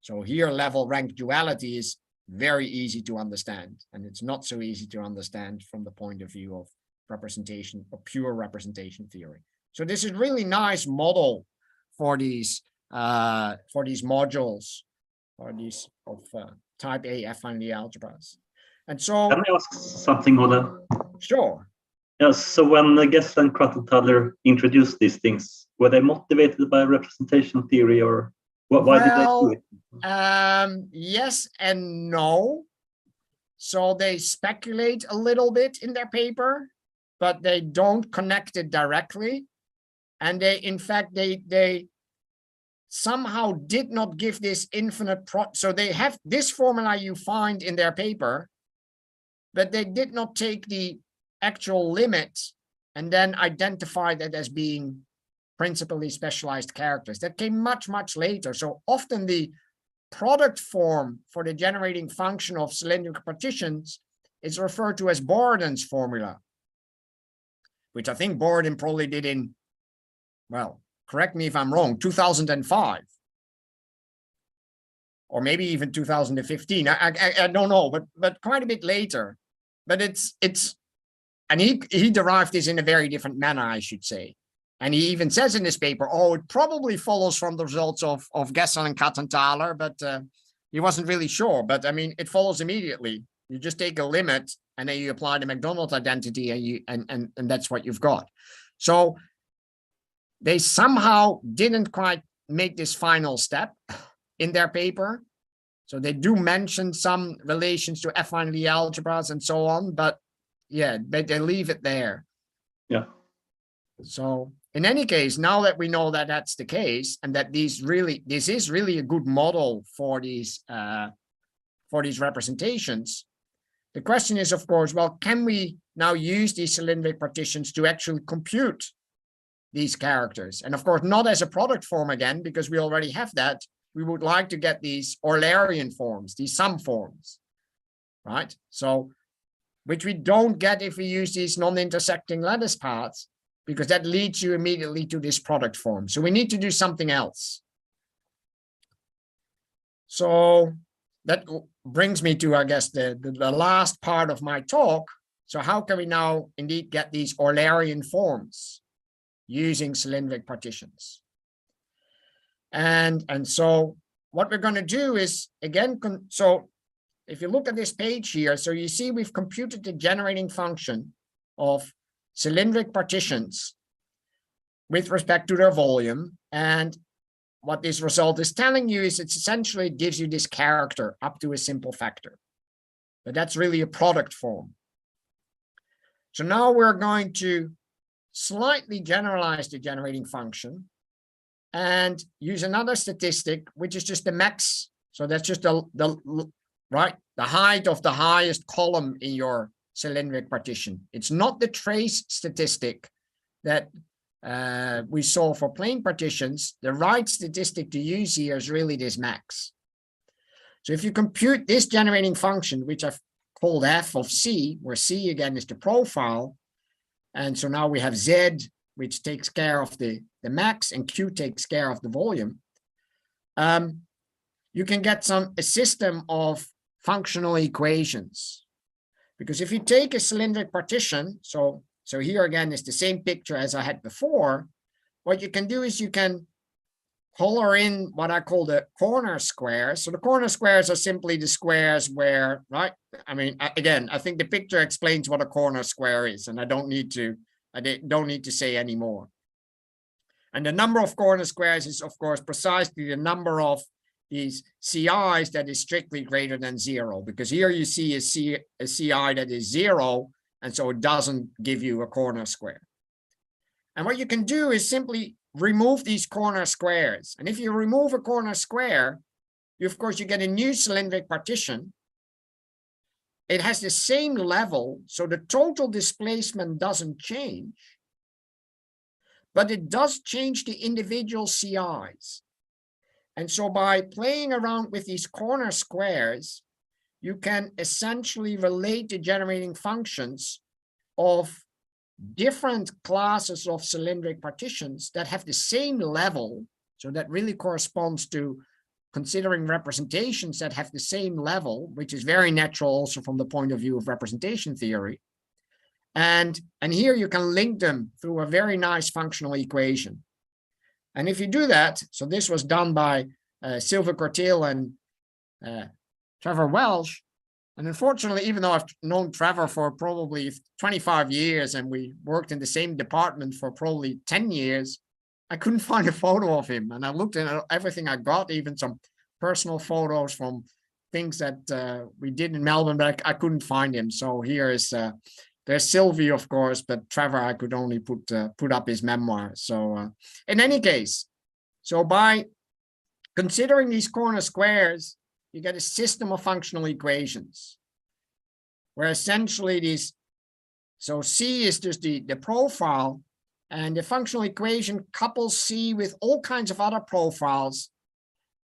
So here level rank duality is very easy to understand. And it's not so easy to understand from the point of view of representation or pure representation theory. So this is really nice model for these modules, or these of type A affine Lie algebras. And so can I ask something, Ole? Sure. Yes, so when Gessler and Kattenthaler introduced these things, were they motivated by representation theory, or why did they do it? Yes and no. So they speculate a little bit in their paper, but they don't connect it directly. And they, in fact, they somehow did not give this infinite so they have this formula you find in their paper, but they did not take the actual limit and then identify that as being principally specialized characters. That came much, much later. So often the product form for the generating function of cylindrical partitions is referred to as Borodin's formula, which I think Borodin probably did in, well, correct me if I'm wrong, 2005. Or maybe even 2015. I don't know, but quite a bit later. But and he derived this in a very different manner, I should say. And he even says in this paper, oh, it probably follows from the results of Gessler and Kattenthaler, but he wasn't really sure. But I mean, it follows immediately. You just take a limit and then you apply the McDonald identity and that's what you've got. So they somehow didn't quite make this final step in their paper. So they do mention some relations to affine Lie algebras and so on, but yeah, they leave it there. Yeah. So in any case, now that we know that that's the case and that this is really a good model for these representations, the question is, of course, well, can we now use these cylindric partitions to actually compute these characters? And of course, not as a product form again, because we already have that. We would like to get these Eulerian forms, these sum forms, right? So, which we don't get if we use these non-intersecting lattice paths, because that leads you immediately to this product form. So we need to do something else. So that brings me to, I guess, the last part of my talk. So how can we now indeed get these Eulerian forms using cylindric partitions? And so what we're going to do is, again, so if you look at this page here, so you see we've computed the generating function of cylindric partitions with respect to their volume. And what this result is telling you is it's essentially it gives you this character up to a simple factor. But that's really a product form. So now we're going to slightly generalize the generating function and use another statistic, which is just the max. So that's just the height of the highest column in your cylindric partition. It's not the trace statistic that we saw for plane partitions. The right statistic to use here is really this max. So if you compute this generating function, which I've called f of c, where c again is the profile, and so now we have z, which takes care of the max, and q takes care of the volume, you can get a system of functional equations. Because if you take a cylindric partition, so here again is the same picture as I had before, what you can do is you can color in what I call the corner squares. So the corner squares are simply the squares where, right? I mean, again, I think the picture explains what a corner square is, and I don't need to say any more. And the number of corner squares is, of course, precisely the number of these CIs that is strictly greater than 0, because here you see a CI that is 0, and so it doesn't give you a corner square. And what you can do is simply remove these corner squares. And if you remove a corner square, of course, you get a new cylindric partition. It has the same level, so the total displacement doesn't change, but it does change the individual CIs. And so by playing around with these corner squares, you can essentially relate the generating functions of different classes of cylindric partitions that have the same level. So that really corresponds to considering representations that have the same level, which is very natural also from the point of view of representation theory. And here you can link them through a very nice functional equation. And if you do that, so this was done by Sylvia Cortil and Trevor Welsh. And unfortunately, even though I've known Trevor for probably 25 years and we worked in the same department for probably 10 years, I couldn't find a photo of him. And I looked at everything I got, even some personal photos from things that we did in Melbourne, but I couldn't find him. So here is, there's Sylvie, of course, but Trevor, I could only put up his memoir. So in any case, so by considering these corner squares, you get a system of functional equations where essentially these, so C is just the profile, and the functional equation couples C with all kinds of other profiles,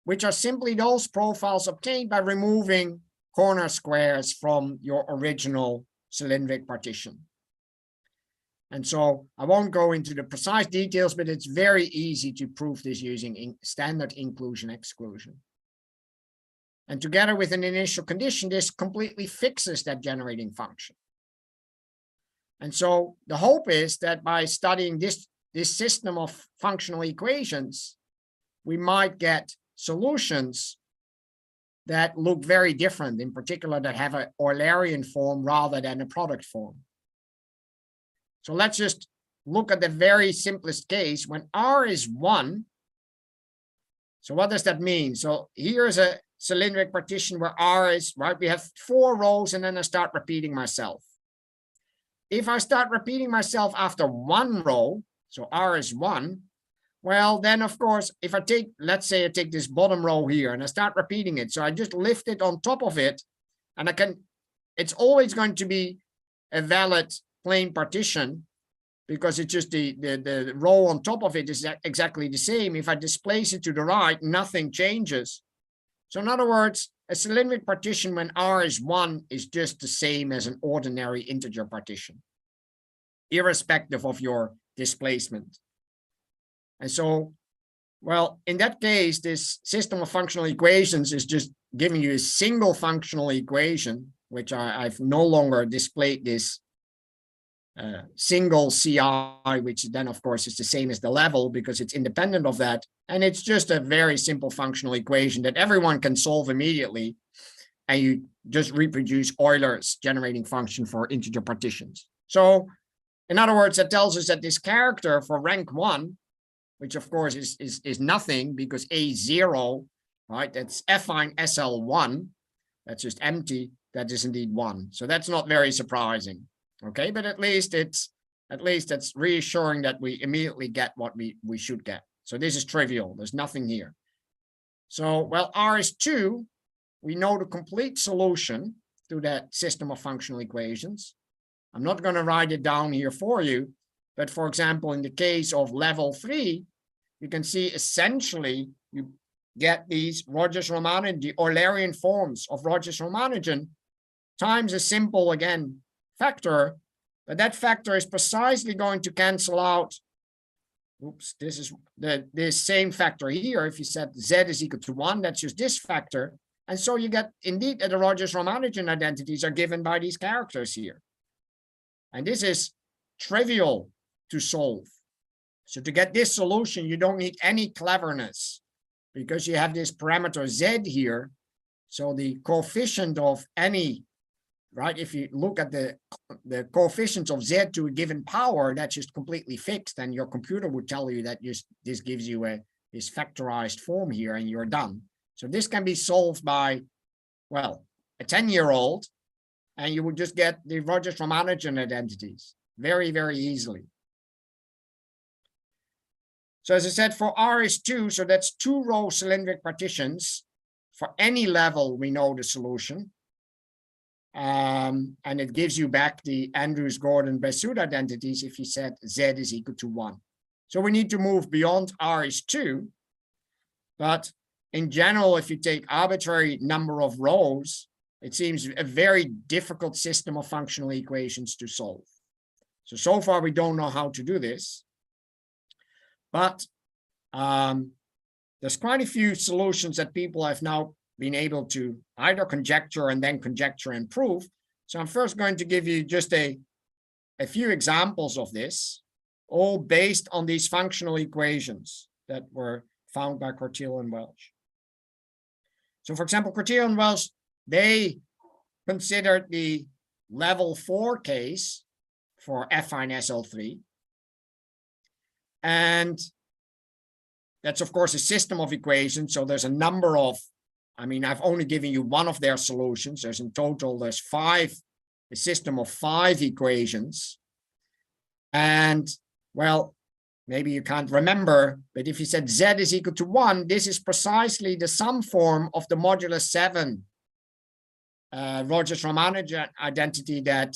which are simply those profiles obtained by removing corner squares from your original cylindric partition. And so I won't go into the precise details, but it's very easy to prove this using standard inclusion-exclusion. And together with an initial condition, this completely fixes that generating function. And so the hope is that by studying this system of functional equations, we might get solutions that look very different, in particular that have an Eulerian form rather than a product form. So let's just look at the very simplest case when R is 1. So what does that mean? So here's a cylindric partition where R is, right, we have 4 rows and then I start repeating myself. If I start repeating myself after 1 row, so R is 1, well, then of course, if I take, let's say I take this bottom row here and I start repeating it. So I just lift it on top of it and it's always going to be a valid plane partition because it's just the row on top of it is exactly the same. If I displace it to the right, nothing changes. So in other words, a cylindric partition when R is 1 is just the same as an ordinary integer partition, irrespective of your displacement. And so, well, in that case, this system of functional equations is just giving you a single functional equation, which I've no longer displayed this single CI, which then, of course, is the same as the level because it's independent of that. And it's just a very simple functional equation that everyone can solve immediately. And you just reproduce Euler's generating function for integer partitions. So in other words, that tells us that this character for rank 1 which of course is nothing because A0, right? That's affine SL1. That's just empty. That is indeed 1. So that's not very surprising. Okay, but at least it's reassuring that we immediately get what we should get. So this is trivial. There's nothing here. So, well, R is 2. We know the complete solution to that system of functional equations. I'm not going to write it down here for you, but for example, in the case of level 3, you can see essentially you get these Rogers-Ramanujan, the Eulerian forms of Rogers-Ramanujan times a simple, again, factor, but that factor is precisely going to cancel out. Oops, this is this same factor here. If you set Z is equal to 1, that's just this factor. And so you get indeed that the Rogers-Ramanujan identities are given by these characters here. And this is trivial to solve. So to get this solution, you don't need any cleverness because you have this parameter Z here. So the coefficient of any, right, if you look at the coefficients of Z to a given power, that's just completely fixed. And your computer would tell you that this gives you this factorized form here and you're done. So this can be solved by, well, a 10-year-old, and you would just get the Rogers-Ramanujan identities very, very easily. So as I said, for R is 2, so that's 2-row cylindric partitions. For any level, we know the solution. And it gives you back the Andrews-Gordon-Bessud identities if you set Z is equal to 1. So we need to move beyond R is 2. But in general, if you take arbitrary number of rows, it seems a very difficult system of functional equations to solve. So far, we don't know how to do this. But there's quite a few solutions that people have now been able to either conjecture and then conjecture and prove. So I'm first going to give you just a few examples of this, all based on these functional equations that were found by Cortiel and Welch. So for example, Cortiel and Welch, they considered the level 4 case for affine SL3. And that's, of course, a system of equations. So there's a number of, I mean, I've only given you one of their solutions. There's in total, there's a system of 5 equations. And, well, maybe you can't remember, but if you said Z is equal to 1, this is precisely the sum form of the modulus 7 Rogers-Ramanujan identity that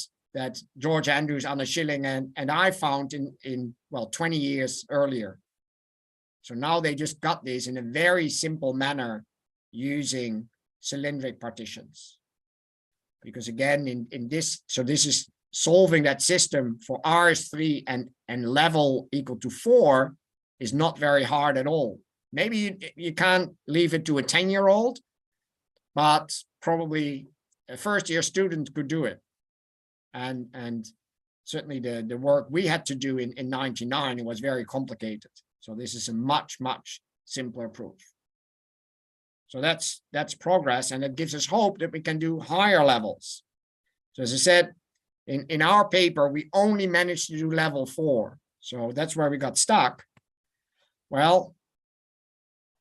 George Andrews, Anna Schilling, and I found in 20 years earlier. So now they just got this in a very simple manner using cylindric partitions. Because again, in this, so this is solving that system for R is 3 and level equal to 4 is not very hard at all. Maybe you can't leave it to a 10-year-old, but probably a first-year student could do it. And certainly the work we had to do in 99 was very complicated. So this is a much, much simpler proof. So that's progress, and it gives us hope that we can do higher levels. So as I said, in our paper, we only managed to do level 4. So that's where we got stuck. Well,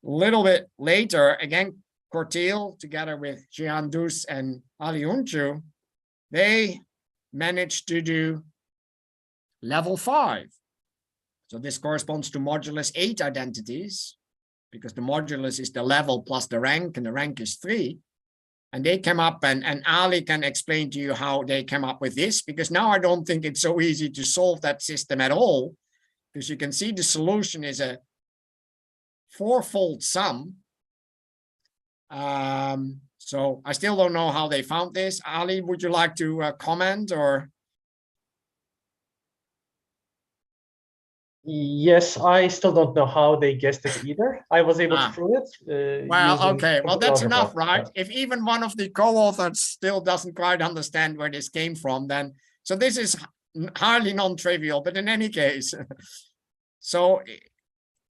a little bit later, again, Cortiel, together with Jean Dus and Ali Unchu, they managed to do level 5. So this corresponds to modulus 8 identities, because the modulus is the level plus the rank, and the rank is 3. And they came up, and Ali can explain to you how they came up with this, because now I don't think it's so easy to solve that system at all, because you can see the solution is a 4-fold sum. So I still don't know how they found this. Ali, would you like to comment or? Yes, I still don't know how they guessed it either. I was able to prove it. Well, okay, well, that's algebra. enough, right? If even one of the co-authors still doesn't quite understand where this came from, then, so this is hardly non-trivial, but in any case, so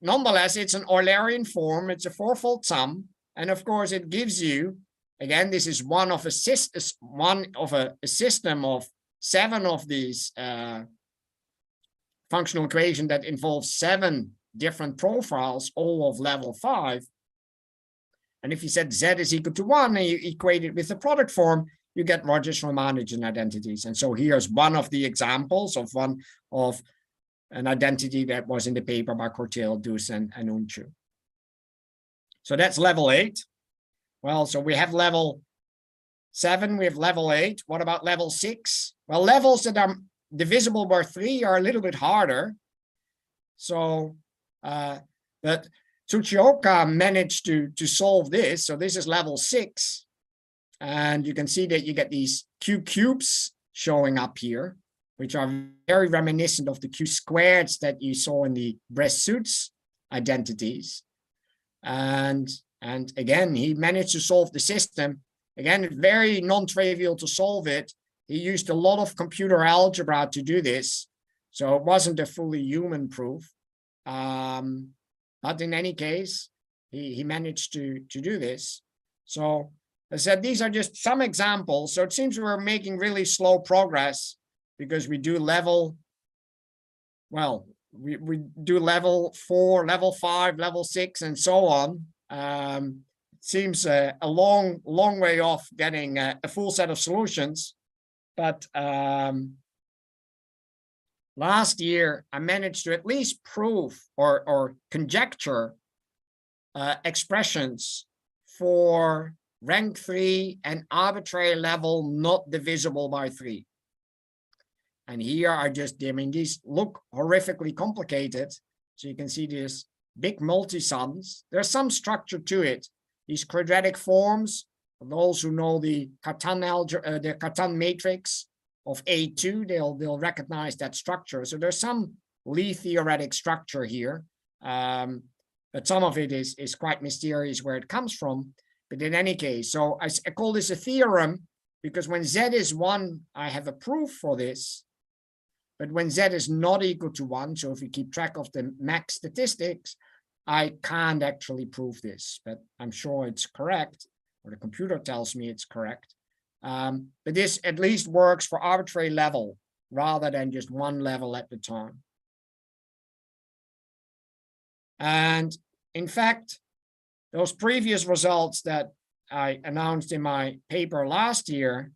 nonetheless, it's an Eulerian form, it's a 4-fold sum, and of course it gives you, again, this is one of a system of 7 of these functional equation that involves 7 different profiles, all of level 5. And if you said Z is equal to 1 and you equate it with the product form, you get Rogers-Ramanujan identities. And so here's one of the examples of an identity that was in the paper by Corteel, Dus, and Unchu. So that's level 8. Well, so we have level 7, we have level 8. What about level 6? Well, levels that are divisible by 3 are a little bit harder. So but Tsuchioka managed to solve this. So this is level 6. And you can see that you get these Q cubes showing up here, which are very reminiscent of the Q squareds that you saw in the Bress-Suits identities. And again, he managed to solve the system. Again, very non-trivial to solve it. He used a lot of computer algebra to do this. So it wasn't a fully human proof. But in any case, he managed to do this. So I said, these are just some examples. So it seems we're making really slow progress because we do level, well, we do level 4, level 5, level 6, and so on. It seems a long way off getting a full set of solutions. But last year, I managed to at least prove or conjecture expressions for rank 3 and arbitrary level not divisible by 3. And here I just, I mean, these look horrifically complicated. So you can see these big multi-sums. There's some structure to it. These quadratic forms, for those who know the Cartan matrix of A2, they'll recognize that structure. So there's some Lie theoretic structure here. But some of it is quite mysterious where it comes from. But in any case, so I call this a theorem because when Z is 1, I have a proof for this. But when Z is not equal to 1, so if you keep track of the max statistics, I can't actually prove this, but I'm sure it's correct, or the computer tells me it's correct. But this at least works for arbitrary level rather than just one level at the time. And in fact, those previous results that I announced in my paper last year,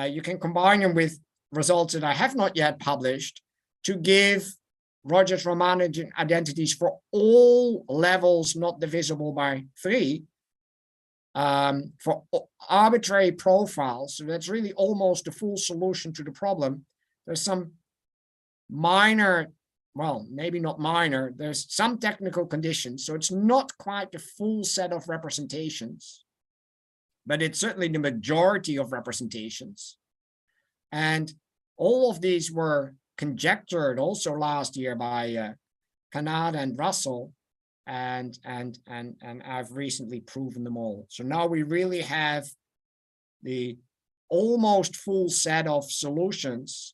you can combine them with results that I have not yet published to give Rogers-Ramanujan identities for all levels not divisible by 3 for arbitrary profiles. So that's really almost the full solution to the problem. There's some minor, well, maybe not minor, there's some technical conditions. So it's not quite the full set of representations, but it's certainly the majority of representations. And all of these were conjectured also last year by Kanada and Russell, and I've recently proven them all. So now we really have the almost full set of solutions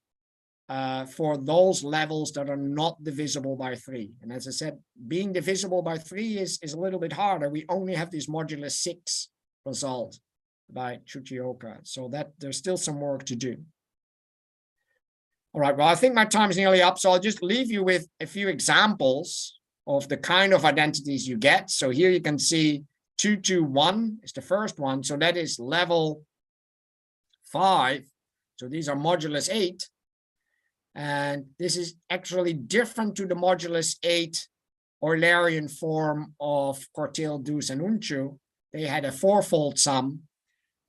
for those levels that are not divisible by 3. And as I said, being divisible by 3 is a little bit harder. We only have this modulus 6 result by Tsuchioka, so that there's still some work to do. All right, well, I think my time is nearly up, so I'll just leave you with a few examples of the kind of identities you get. So here you can see 221 is the first one. So that is level 5. So these are modulus 8. And this is actually different to the modulus 8 Eulerian form of Corteel, Dus, and Unchu. They had a 4-fold sum,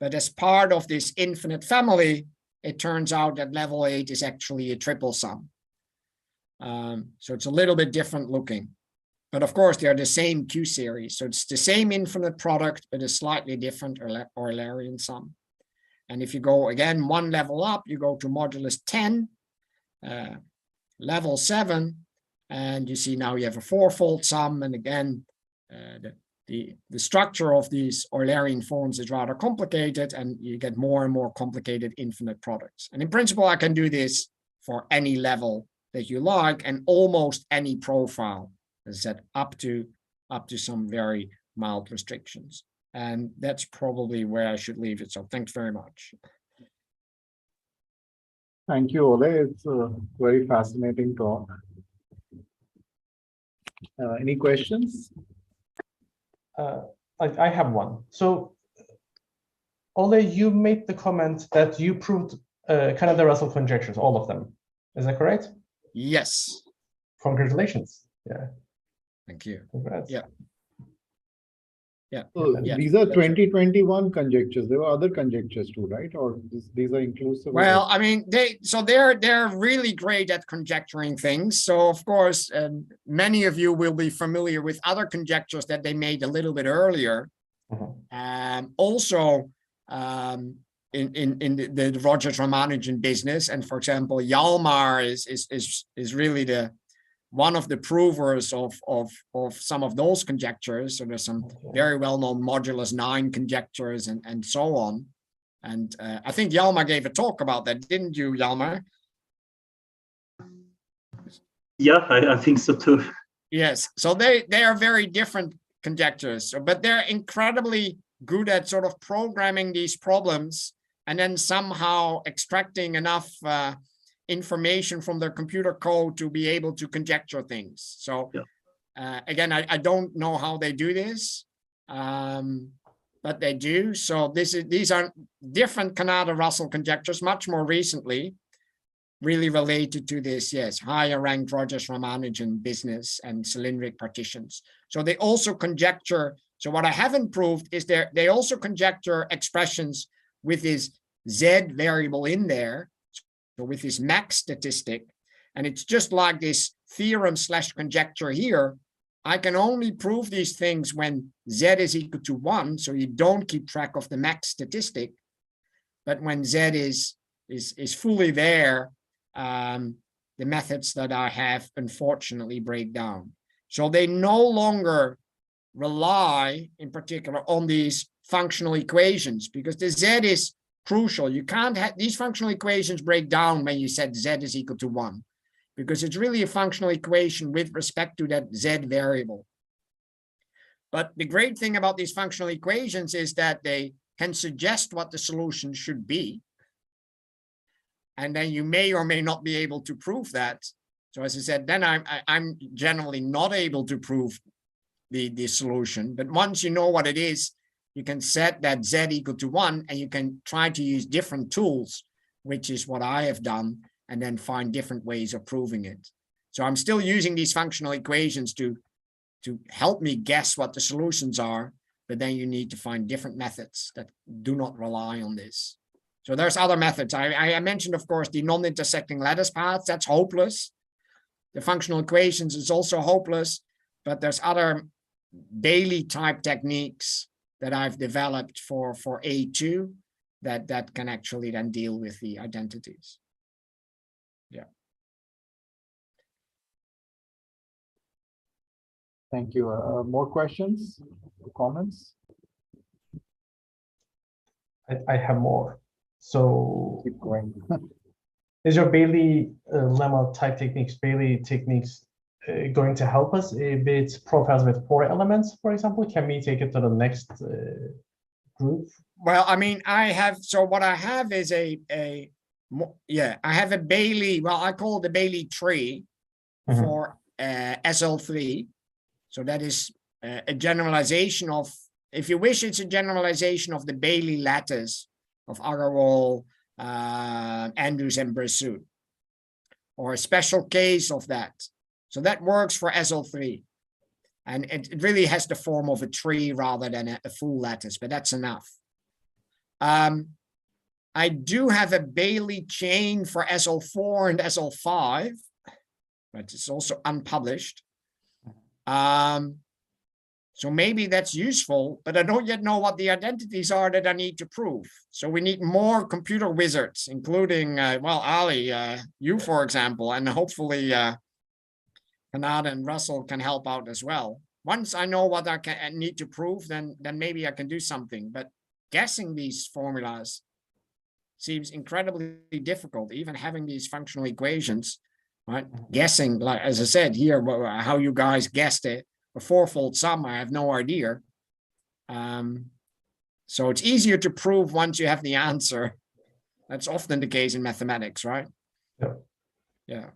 but as part of this infinite family, it turns out that level 8 is actually a triple sum. So it's a little bit different looking. But of course, they are the same Q series. So it's the same infinite product, but a slightly different Eulerian sum. And if you go again, one level up, you go to modulus 10, level 7, and you see now you have a 4-fold sum. And again, the structure of these Eulerian forms is rather complicated, and you get more and more complicated infinite products. And in principle, I can do this for any level that you like and almost any profile, as I said, up to some very mild restrictions. And that's probably where I should leave it. So thanks very much. Thank you, Ole. It's a very fascinating talk. Any questions? I have one. So, Ole, you made the comment that you proved Canada-Russell conjectures, all of them. Is that correct? Yes. Congratulations. Yeah. Thank you. Congrats. Yeah. Yeah. So Yeah. these are 2021 conjectures. There were other conjectures too, right? Or these are inclusive? Well, I mean, they're really great at conjecturing things. So of course, many of you will be familiar with other conjectures that they made a little bit earlier. Also, in the Rogers Ramanujan business, and for example, Hjalmar is really the one of the provers of some of those conjectures. So there's some very well-known modulus 9 conjectures and so on. And I think Hjalmar gave a talk about that, didn't you, Hjalmar? Yeah, I think so too. Yes, so they are very different conjectures, but they're incredibly good at sort of programming these problems and then somehow extracting enough information from their computer code to be able to conjecture things. So again, I don't know how they do this, but they do. So these are different Canada-Russell conjectures, much more recently, really related to this, yes, higher ranked Rogers Ramanujan business and cylindric partitions. So they also conjecture, so what I haven't proved is they also conjecture expressions with this Z variable in there, so with this max statistic, and it's just like this theorem / conjecture here. I can only prove these things when Z is equal to 1, so you don't keep track of the max statistic. But when Z is fully there, the methods that I have unfortunately break down. So they no longer rely in particular on these functional equations, because the Z is crucial. You can't have these functional equations break down when you set Z is equal to 1, because it's really a functional equation with respect to that Z variable. But the great thing about these functional equations is that they can suggest what the solution should be. And then you may or may not be able to prove that. So as I said, then I'm generally not able to prove the solution. But once you know what it is, you can set that Z equal to 1, and you can try to use different tools, which is what I have done, and then find different ways of proving it. So I'm still using these functional equations to help me guess what the solutions are, but then you need to find different methods that do not rely on this. So there's other methods. I mentioned, of course, the non-intersecting lattice paths. That's hopeless. The functional equations is also hopeless, but there's other Bailey type techniques that I've developed for A2 that can actually then deal with the identities. Yeah. Thank you. More questions, comments? I have more. So Keep going. is your Bailey lemma type techniques, Bailey techniques going to help us if it's profiles with 4 elements, for example? Can we take it to the next group? Well, I mean, so what I have is I have a Bailey, well, I call it the Bailey tree for SL3. So that is a generalization of, if you wish, it's a generalization of the Bailey lattice of Agarwal, Andrews, and Bressoud, or a special case of that. So that works for SL3. And it really has the form of a tree rather than a full lattice, but that's enough. I do have a Bailey chain for SL4 and SL5, but it's also unpublished. So maybe that's useful, but I don't yet know what the identities are that I need to prove. So we need more computer wizards, including, well, Ali, you, for example, and hopefully Canada and Russell can help out as well. Once I know what I need to prove, then maybe I can do something. But guessing these formulas seems incredibly difficult, even having these functional equations, right? Guessing, like as I said here, how you guys guessed it, a 4-fold sum, I have no idea. So it's easier to prove once you have the answer. That's often the case in mathematics, right? Yeah. Yeah.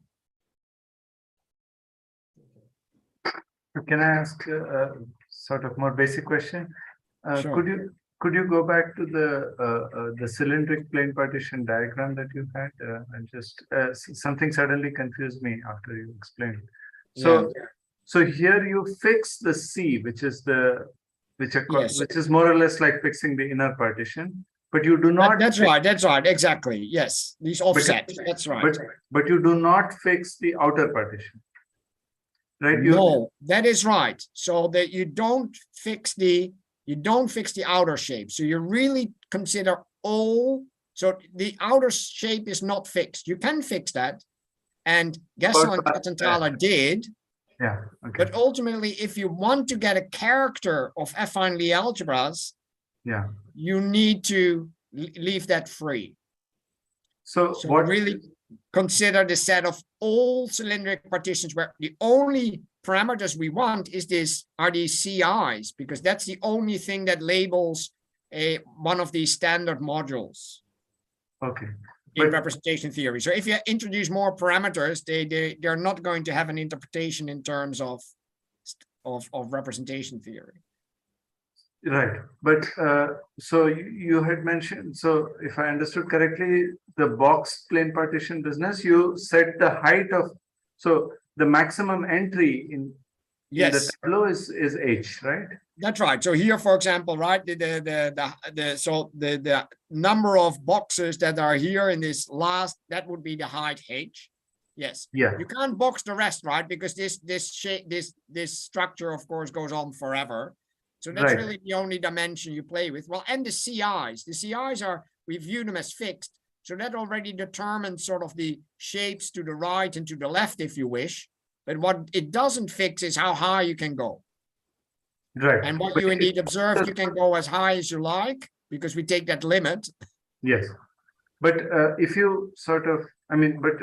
Can I ask a sort of more basic question? Sure. Could you go back to the cylindric plane partition diagram that you had? And just something suddenly confused me after you explained. So so here you fix the C, which is which is more or less like fixing the inner partition, but you do not. That's right. That's right. Exactly. Yes, these offsets. That's right. But you do not fix the outer partition. Right? No, that is right. So that you don't fix the outer shape. So you really consider all. So the outer shape is not fixed. You can fix that, and Gessel and Katzenthaler did. Yeah. Okay. But ultimately, if you want to get a character of affine Lie algebras, you need to leave that free. So what really consider the set of all cylindric partitions where the only parameters we want are these CIs, because that's the only thing that labels one of these standard modules. Okay. In representation theory. So if you introduce more parameters, they're not going to have an interpretation in terms of representation theory. Right, but so you had mentioned, so if I understood correctly, the box plane partition business, you set the height of, so the maximum entry in the tableau is H, right? That's right. So here, for example, right, the number of boxes that are here in this last, that would be the height H. Yes. Yeah. You can't box the rest, right? Because this structure, of course, goes on forever. So that's really the only dimension you play with. Well, and the CIs. The CIs we view them as fixed. So that already determines sort of the shapes to the right and to the left, if you wish. But what it doesn't fix is how high you can go. Right. And what you indeed observe, you can go as high as you like, because we take that limit. Yes. But if you sort of, I mean, but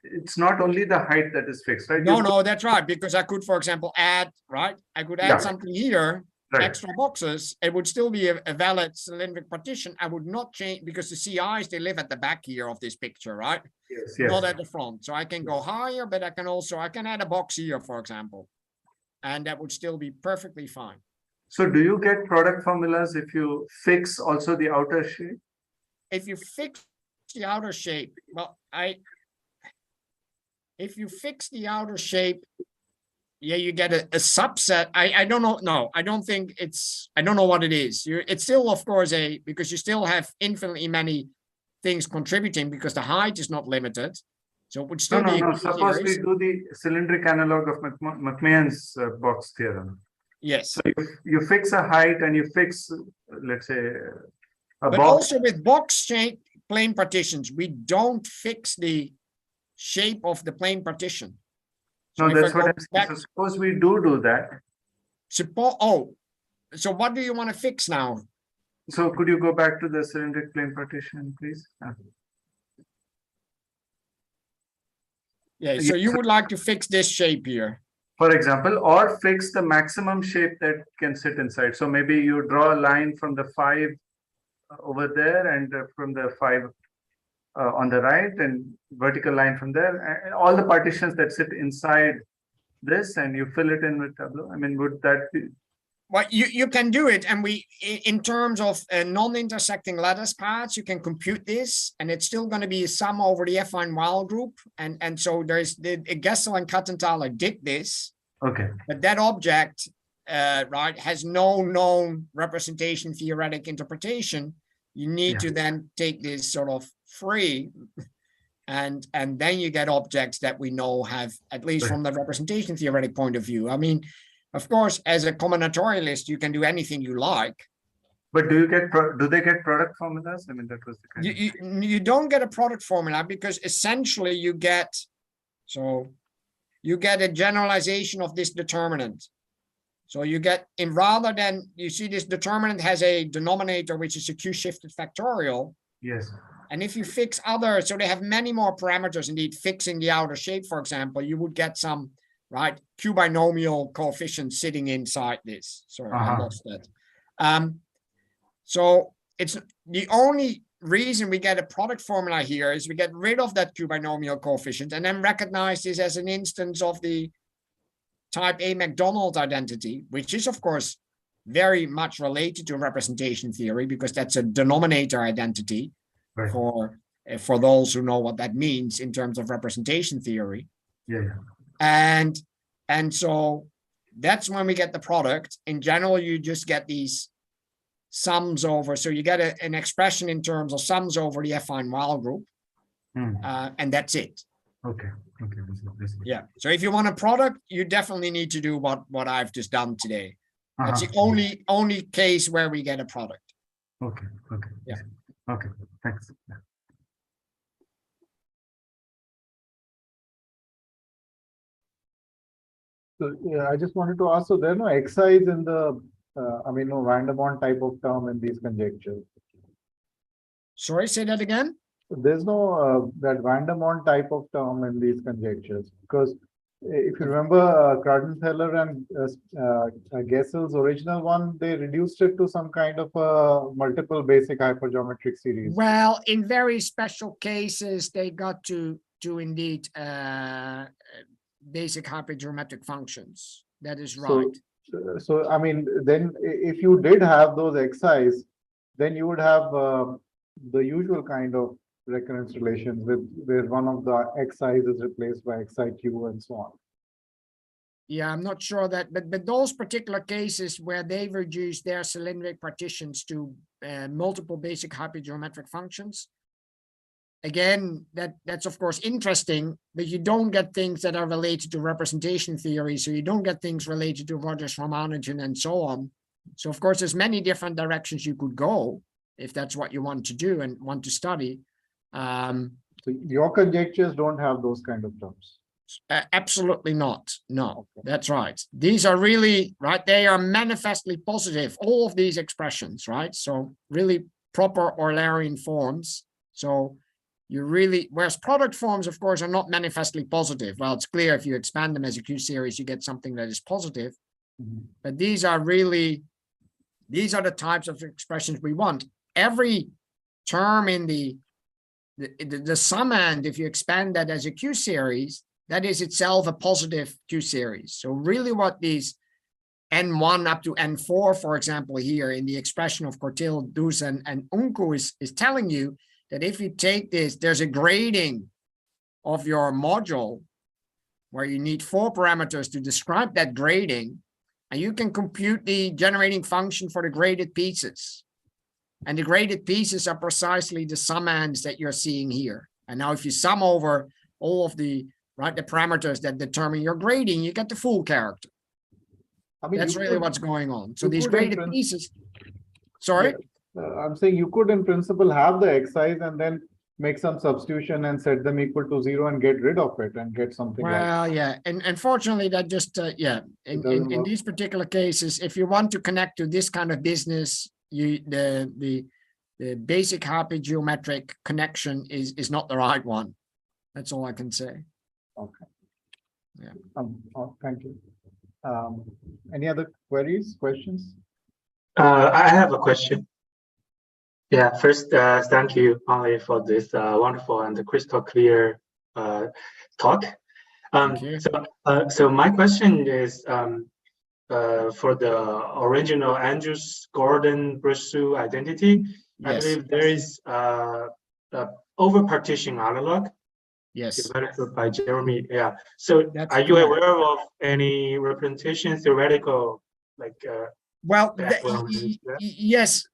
it's not only the height that is fixed, right? No, that's right. Because I could, for example, add, right? I could add something here, extra boxes. It would still be a valid cylindric partition. I would not change, because the CIs, they live at the back here of this picture, right? Yes. Not at the front. So I can go higher, but I can add a box here, for example. And that would still be perfectly fine. So do you get product formulas if you fix also the outer shape? If you fix the outer shape, well, if you fix the outer shape, you get a subset. I don't know. No, I don't think I don't know what it is. It's still, of course, because you still have infinitely many things contributing, because the height is not limited. So it would still be. No. Suppose we do the cylindric analog of McMahon's box theorem. Yes. So you fix a height and you fix, let's say, a but box. Also with box shape plane partitions, we don't fix the shape of the plane partition. So no, that's what I'm saying. So suppose we do that. So what do you want to fix now? So could you go back to the cylindric plane partition, please? Yeah, so you would like to fix this shape here. For example, or fix the maximum shape that can sit inside. So maybe you draw a line from the 5 over there, and from the 5 on the right, and vertical line from there, and all the partitions that sit inside this, and you fill it in with Tableau. I mean, would that be? Well, you can do it, and in terms of non-intersecting lattice paths, you can compute this, and it's still going to be a sum over the affine Weil group, and so there's the Gessel and Katzenthaler did this. Okay. But that object, right, has no known representation theoretic interpretation. You need to then take this sort of free, and then you get objects that we know have, at least from the representation theoretic point of view. I mean, of course, as a combinatorialist, you can do anything you like. But do they get product formulas? I mean, that was the kind you don't get a product formula, because essentially you get a generalization of this determinant. So you get, rather than, you see this determinant has a denominator, which is a Q-shifted factorial. Yes. And if you fix so they have many more parameters. Indeed, fixing the outer shape, for example, you would get some, right, Q binomial coefficients sitting inside this. Sorry, I lost that. So it's the only reason we get a product formula here is we get rid of that Q binomial coefficient and then recognize this as an instance of the type A McDonald identity, which is of course very much related to representation theory, because that's a denominator identity Right. for those who know what that means in terms of representation theory. Yeah. And so that's when we get the product. In general, you just get these sums over. So you get an expression in terms of sums over the affine Weil group, and that's it. Okay. This is. Yeah. So if you want a product, you definitely need to do what I've just done today. That's the only case where we get a product. Okay. Yeah. Okay. Thanks. Yeah. So yeah, I just wanted to ask, so there are no excise in the, no van der Waals type of term in these conjectures. Sorry, say that again. There's no that van der Waals type of term in these conjectures, because if you remember Krautenthaler and Gessel's original one, they reduced it to some kind of a multiple basic hypergeometric series. Well, in very special cases, they got to indeed basic hypergeometric functions. That is right. So I mean, then if you did have those excise, then you would have the usual kind of recurrence relations where one of the excise is replaced by xiq and so on. Yeah, I'm not sure that, but those particular cases where they reduce their cylindric partitions to multiple basic hypergeometric functions, again, that's of course interesting, but you don't get things that are related to representation theory. So you don't get things related to Rogers-Ramanujan and so on. So of course, there's many different directions you could go if that's what you want to do and want to study. So your conjectures don't have those kind of terms. Absolutely not. No, that's right. These are really, right, they are manifestly positive, all of these expressions, right? So really proper Eulerian forms. So you really, whereas product forms, of course, are not manifestly positive. Well, it's clear if you expand them as a Q series, you get something that is positive. But these are really, these are the types of expressions we want. Every term in the summand, if you expand that as a Q series, that is itself a positive Q series. So really what these N1 up to N4, for example, here in the expression of Cortil, Dus, and Unku is telling you that if you take this, there's a grading of your module where you need 4 parameters to describe that grading, and you can compute the generating function for the graded pieces. And the graded pieces are precisely the summands that you're seeing here. And now if you sum over all of the parameters that determine your grading, you get the full character. I mean, that's really what's going on. So these graded pieces, sorry? Yeah, I'm saying you could in principle have the excise and then make some substitution and set them equal to 0 and get rid of it and get something well, yeah, and unfortunately that just, in these particular cases, if you want to connect to this kind of business, the basic hypergeometric connection is not the right one. That's all I can say. Okay. Yeah. Thank you. Any other queries, questions? I have a question. Yeah, first, thank you, Henri, for this wonderful and crystal clear talk. So my question is for the original Andrews Gordon Bressou identity. Yes. I believe there is over partition analog. Yes. Developed by Jeremy. Yeah. So are you aware of any representation theoretical like well, yes.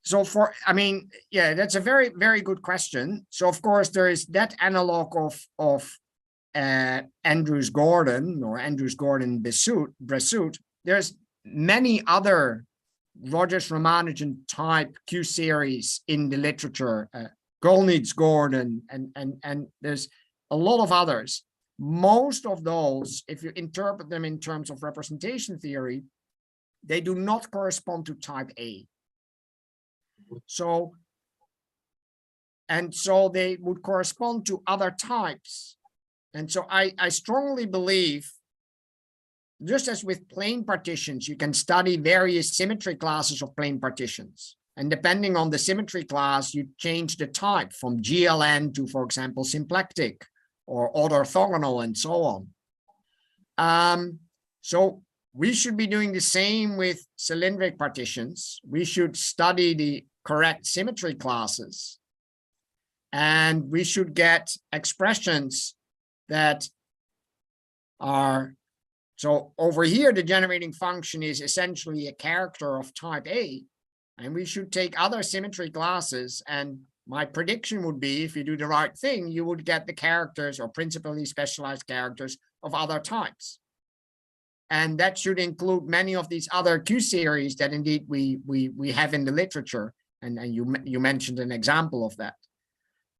So for, I mean, yeah, that's a very, very good question. So of course there is that analog of Andrews Gordon or Andrews Gordon Bressou. There's many other Rogers Ramanujan type Q series in the literature. Golnitz's Gordon, and there's a lot of others. Most of those, if you interpret them in terms of representation theory, they do not correspond to type A. So they would correspond to other types. And so I strongly believe, just as with plane partitions, you can study various symmetry classes of plane partitions. And depending on the symmetry class, you change the type from GLN to, for example, symplectic or orthogonal and so on. So we should be doing the same with cylindric partitions. We should study the correct symmetry classes. And we should get expressions that are, so over here, the generating function is essentially a character of type A. And we should take other symmetry classes. And my prediction would be, if you do the right thing, you would get the characters or principally specialized characters of other types. And that should include many of these other Q series that indeed we have in the literature. And you mentioned an example of that.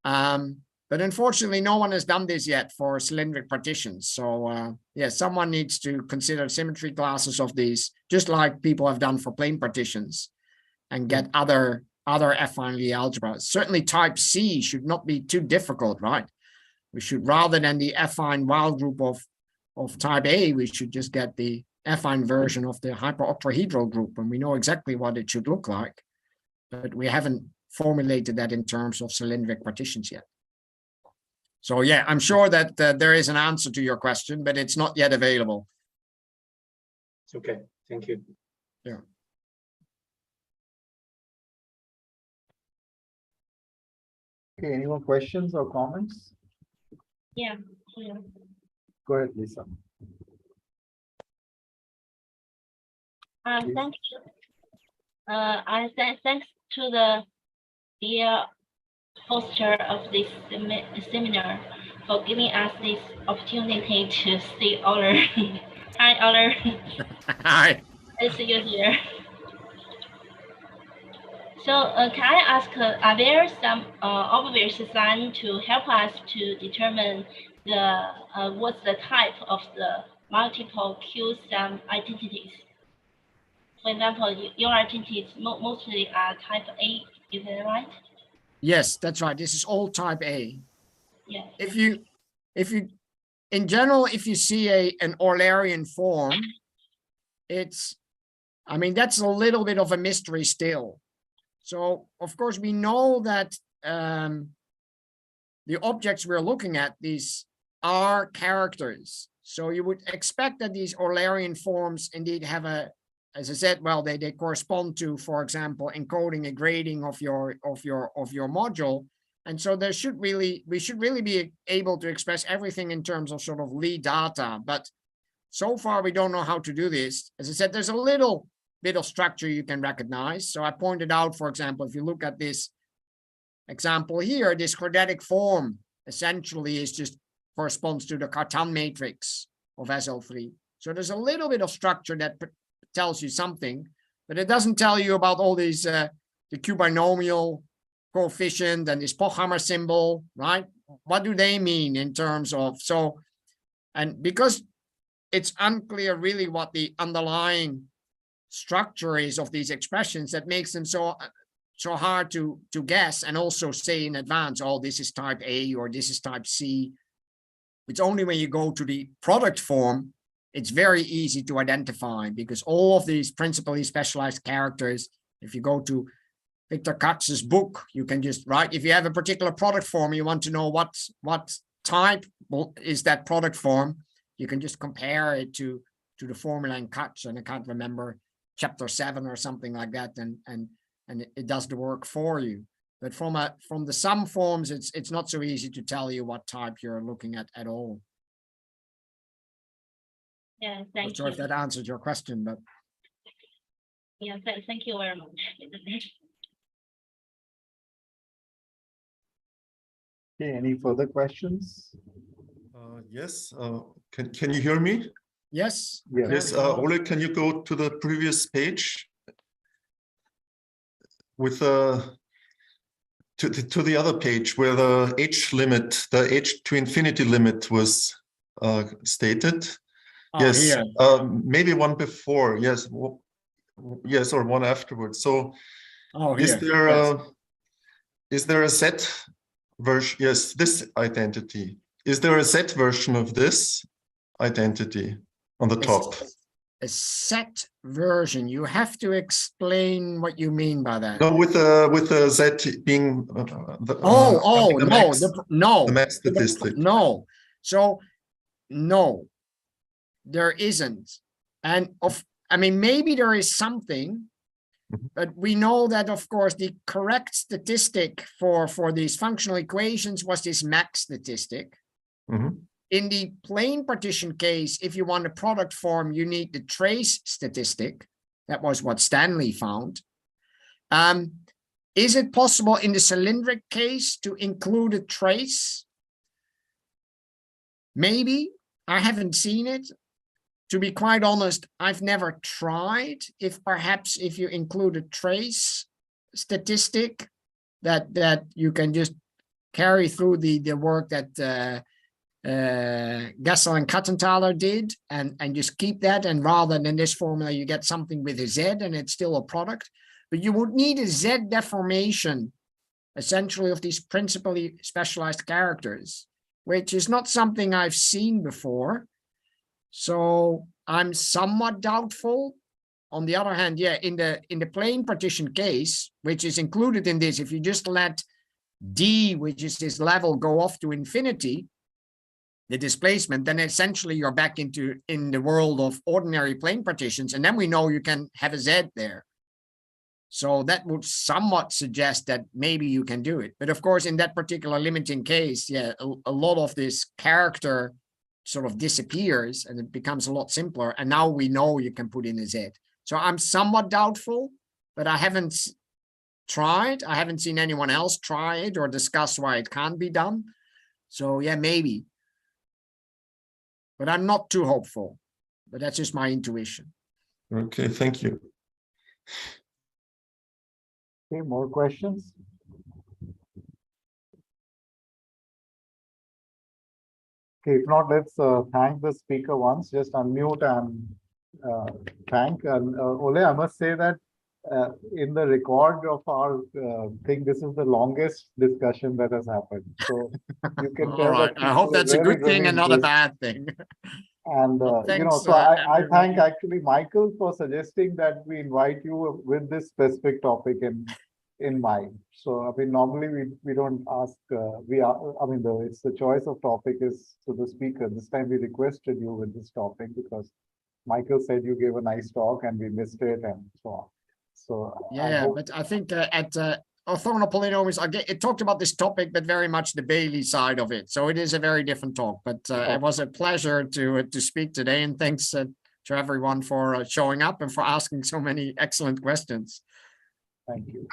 But unfortunately, no one has done this yet for cylindric partitions. So yeah, someone needs to consider symmetry classes of these, just like people have done for plane partitions, and get other affine Lie algebras. Certainly type C should not be too difficult, right? We should, rather than the affine Weil group of type A, we should just get the affine version of the hyperoctahedral group, and we know exactly what it should look like. But we haven't formulated that in terms of cylindric partitions yet. So yeah, I'm sure that there is an answer to your question, but it's not yet available. Okay, thank you. Yeah. Okay, any more questions or comments? Yeah. Go ahead, Lisa. Thank you. Thanks to the dear hoster of this seminar for giving us this opportunity to see Oler. Hi, Oler. Hi. I see you here. So can I ask, are there some obvious signs to help us to determine the what's the type of the multiple Q-sum identities? For example, your identities mostly are type A, is that right? Yes, that's right. This is all type A. Yes. If you, in general, if you see an Eulerian form, it's, I mean, that's a little bit of a mystery still. So of course we know that the objects we're looking at, these are characters. So you would expect that these Eulerian forms indeed have a, as I said, well, they correspond to, for example, encoding a grading of your module. And so we should really be able to express everything in terms of sort of Lie data. But so far we don't know how to do this. As I said, there's a little bit of structure you can recognize. So I pointed out, for example, if you look at this example here, this quadratic form essentially is just corresponds to the Cartan matrix of SL3. So there's a little bit of structure that tells you something, but it doesn't tell you about all these, the Q binomial coefficient and this Pochhammer symbol, right? What do they mean in terms of, so, and because it's unclear really what the underlying structure is of these expressions, that makes them so hard to guess and also say in advance, oh, this is type A or this is type C. It's only when you go to the product form, it's very easy to identify, because all of these principally specialized characters, if you go to Victor Katz's book, you can just write, if you have a particular product form, you want to know what type is that product form, you can just compare it to the formula in Katz, and I can't remember, chapter 7 or something like that, and it does the work for you. But from the sum forms, it's not so easy to tell you what type you're looking at all. Yeah, thank you. Not sure if that answered your question, but yeah, thank you very much. Okay, any further questions? Yes, can you hear me? yes. Yes, Ole, can you go to the previous page with to the other page where the H limit, the H to infinity limit was stated? Oh, Yes, here. maybe one before, yes, yes, or one afterwards. So Oh, is here. there Yes. is there a set version? Yes, this identity. Is there a set version of this identity on the top? A set version. You have to explain what you mean by that. No, with the Z being the no, max statistic. no. So no. there isn't. And I mean, maybe there is something, but we know that, of course, the correct statistic for these functional equations was this max statistic. In the plane partition case, if you want a product form, you need the trace statistic. That was what Stanley found. Is it possible in the cylindric case to include a trace? Maybe. I haven't seen it. To be quite honest, I've never tried. If perhaps if you include a trace statistic that you can just carry through the work that Gessel and Kattenthaler did and just keep that, and rather than this formula you get something with a Z and it's still a product, but you would need a Z deformation essentially of these principally specialized characters, which is not something I've seen before. So I'm somewhat doubtful. On the other hand, yeah, in the plane partition case, which is included in this, if you just let D, which is this level, go off to infinity, the displacement, then essentially you're back in the world of ordinary plane partitions, and then we know you can have a Z there. So that would somewhat suggest that maybe you can do it. But of course, in that particular limiting case, yeah, a lot of this character sort of disappears and it becomes a lot simpler. And now we know you can put in a Z. So I'm somewhat doubtful, but I haven't tried. I haven't seen anyone else try it or discuss why it can't be done. So yeah, maybe. But I'm not too hopeful. But that's just my intuition. Okay, thank you. Okay, more questions? Okay, if not, let's thank the speaker once. Just unmute and thank. And Ole, I must say that in the record of our thing, this is the longest discussion that has happened. So you can tell. All right. I hope that's a good thing and not a bad thing. And Well, you know, thanks, so I everyone. thank actually Michael for suggesting that we invite you with this specific topic in mind. So I mean, normally we don't ask. It's the choice of topic is to the speaker. This time we requested you with this topic because Michael said you gave a nice talk and we missed it and so on. So yeah, but I think at orthogonal polynomials, it talked about this topic, but very much the Bailey side of it. So it is a very different talk. But it was a pleasure to speak today, and thanks to everyone for showing up and for asking so many excellent questions. Thank you.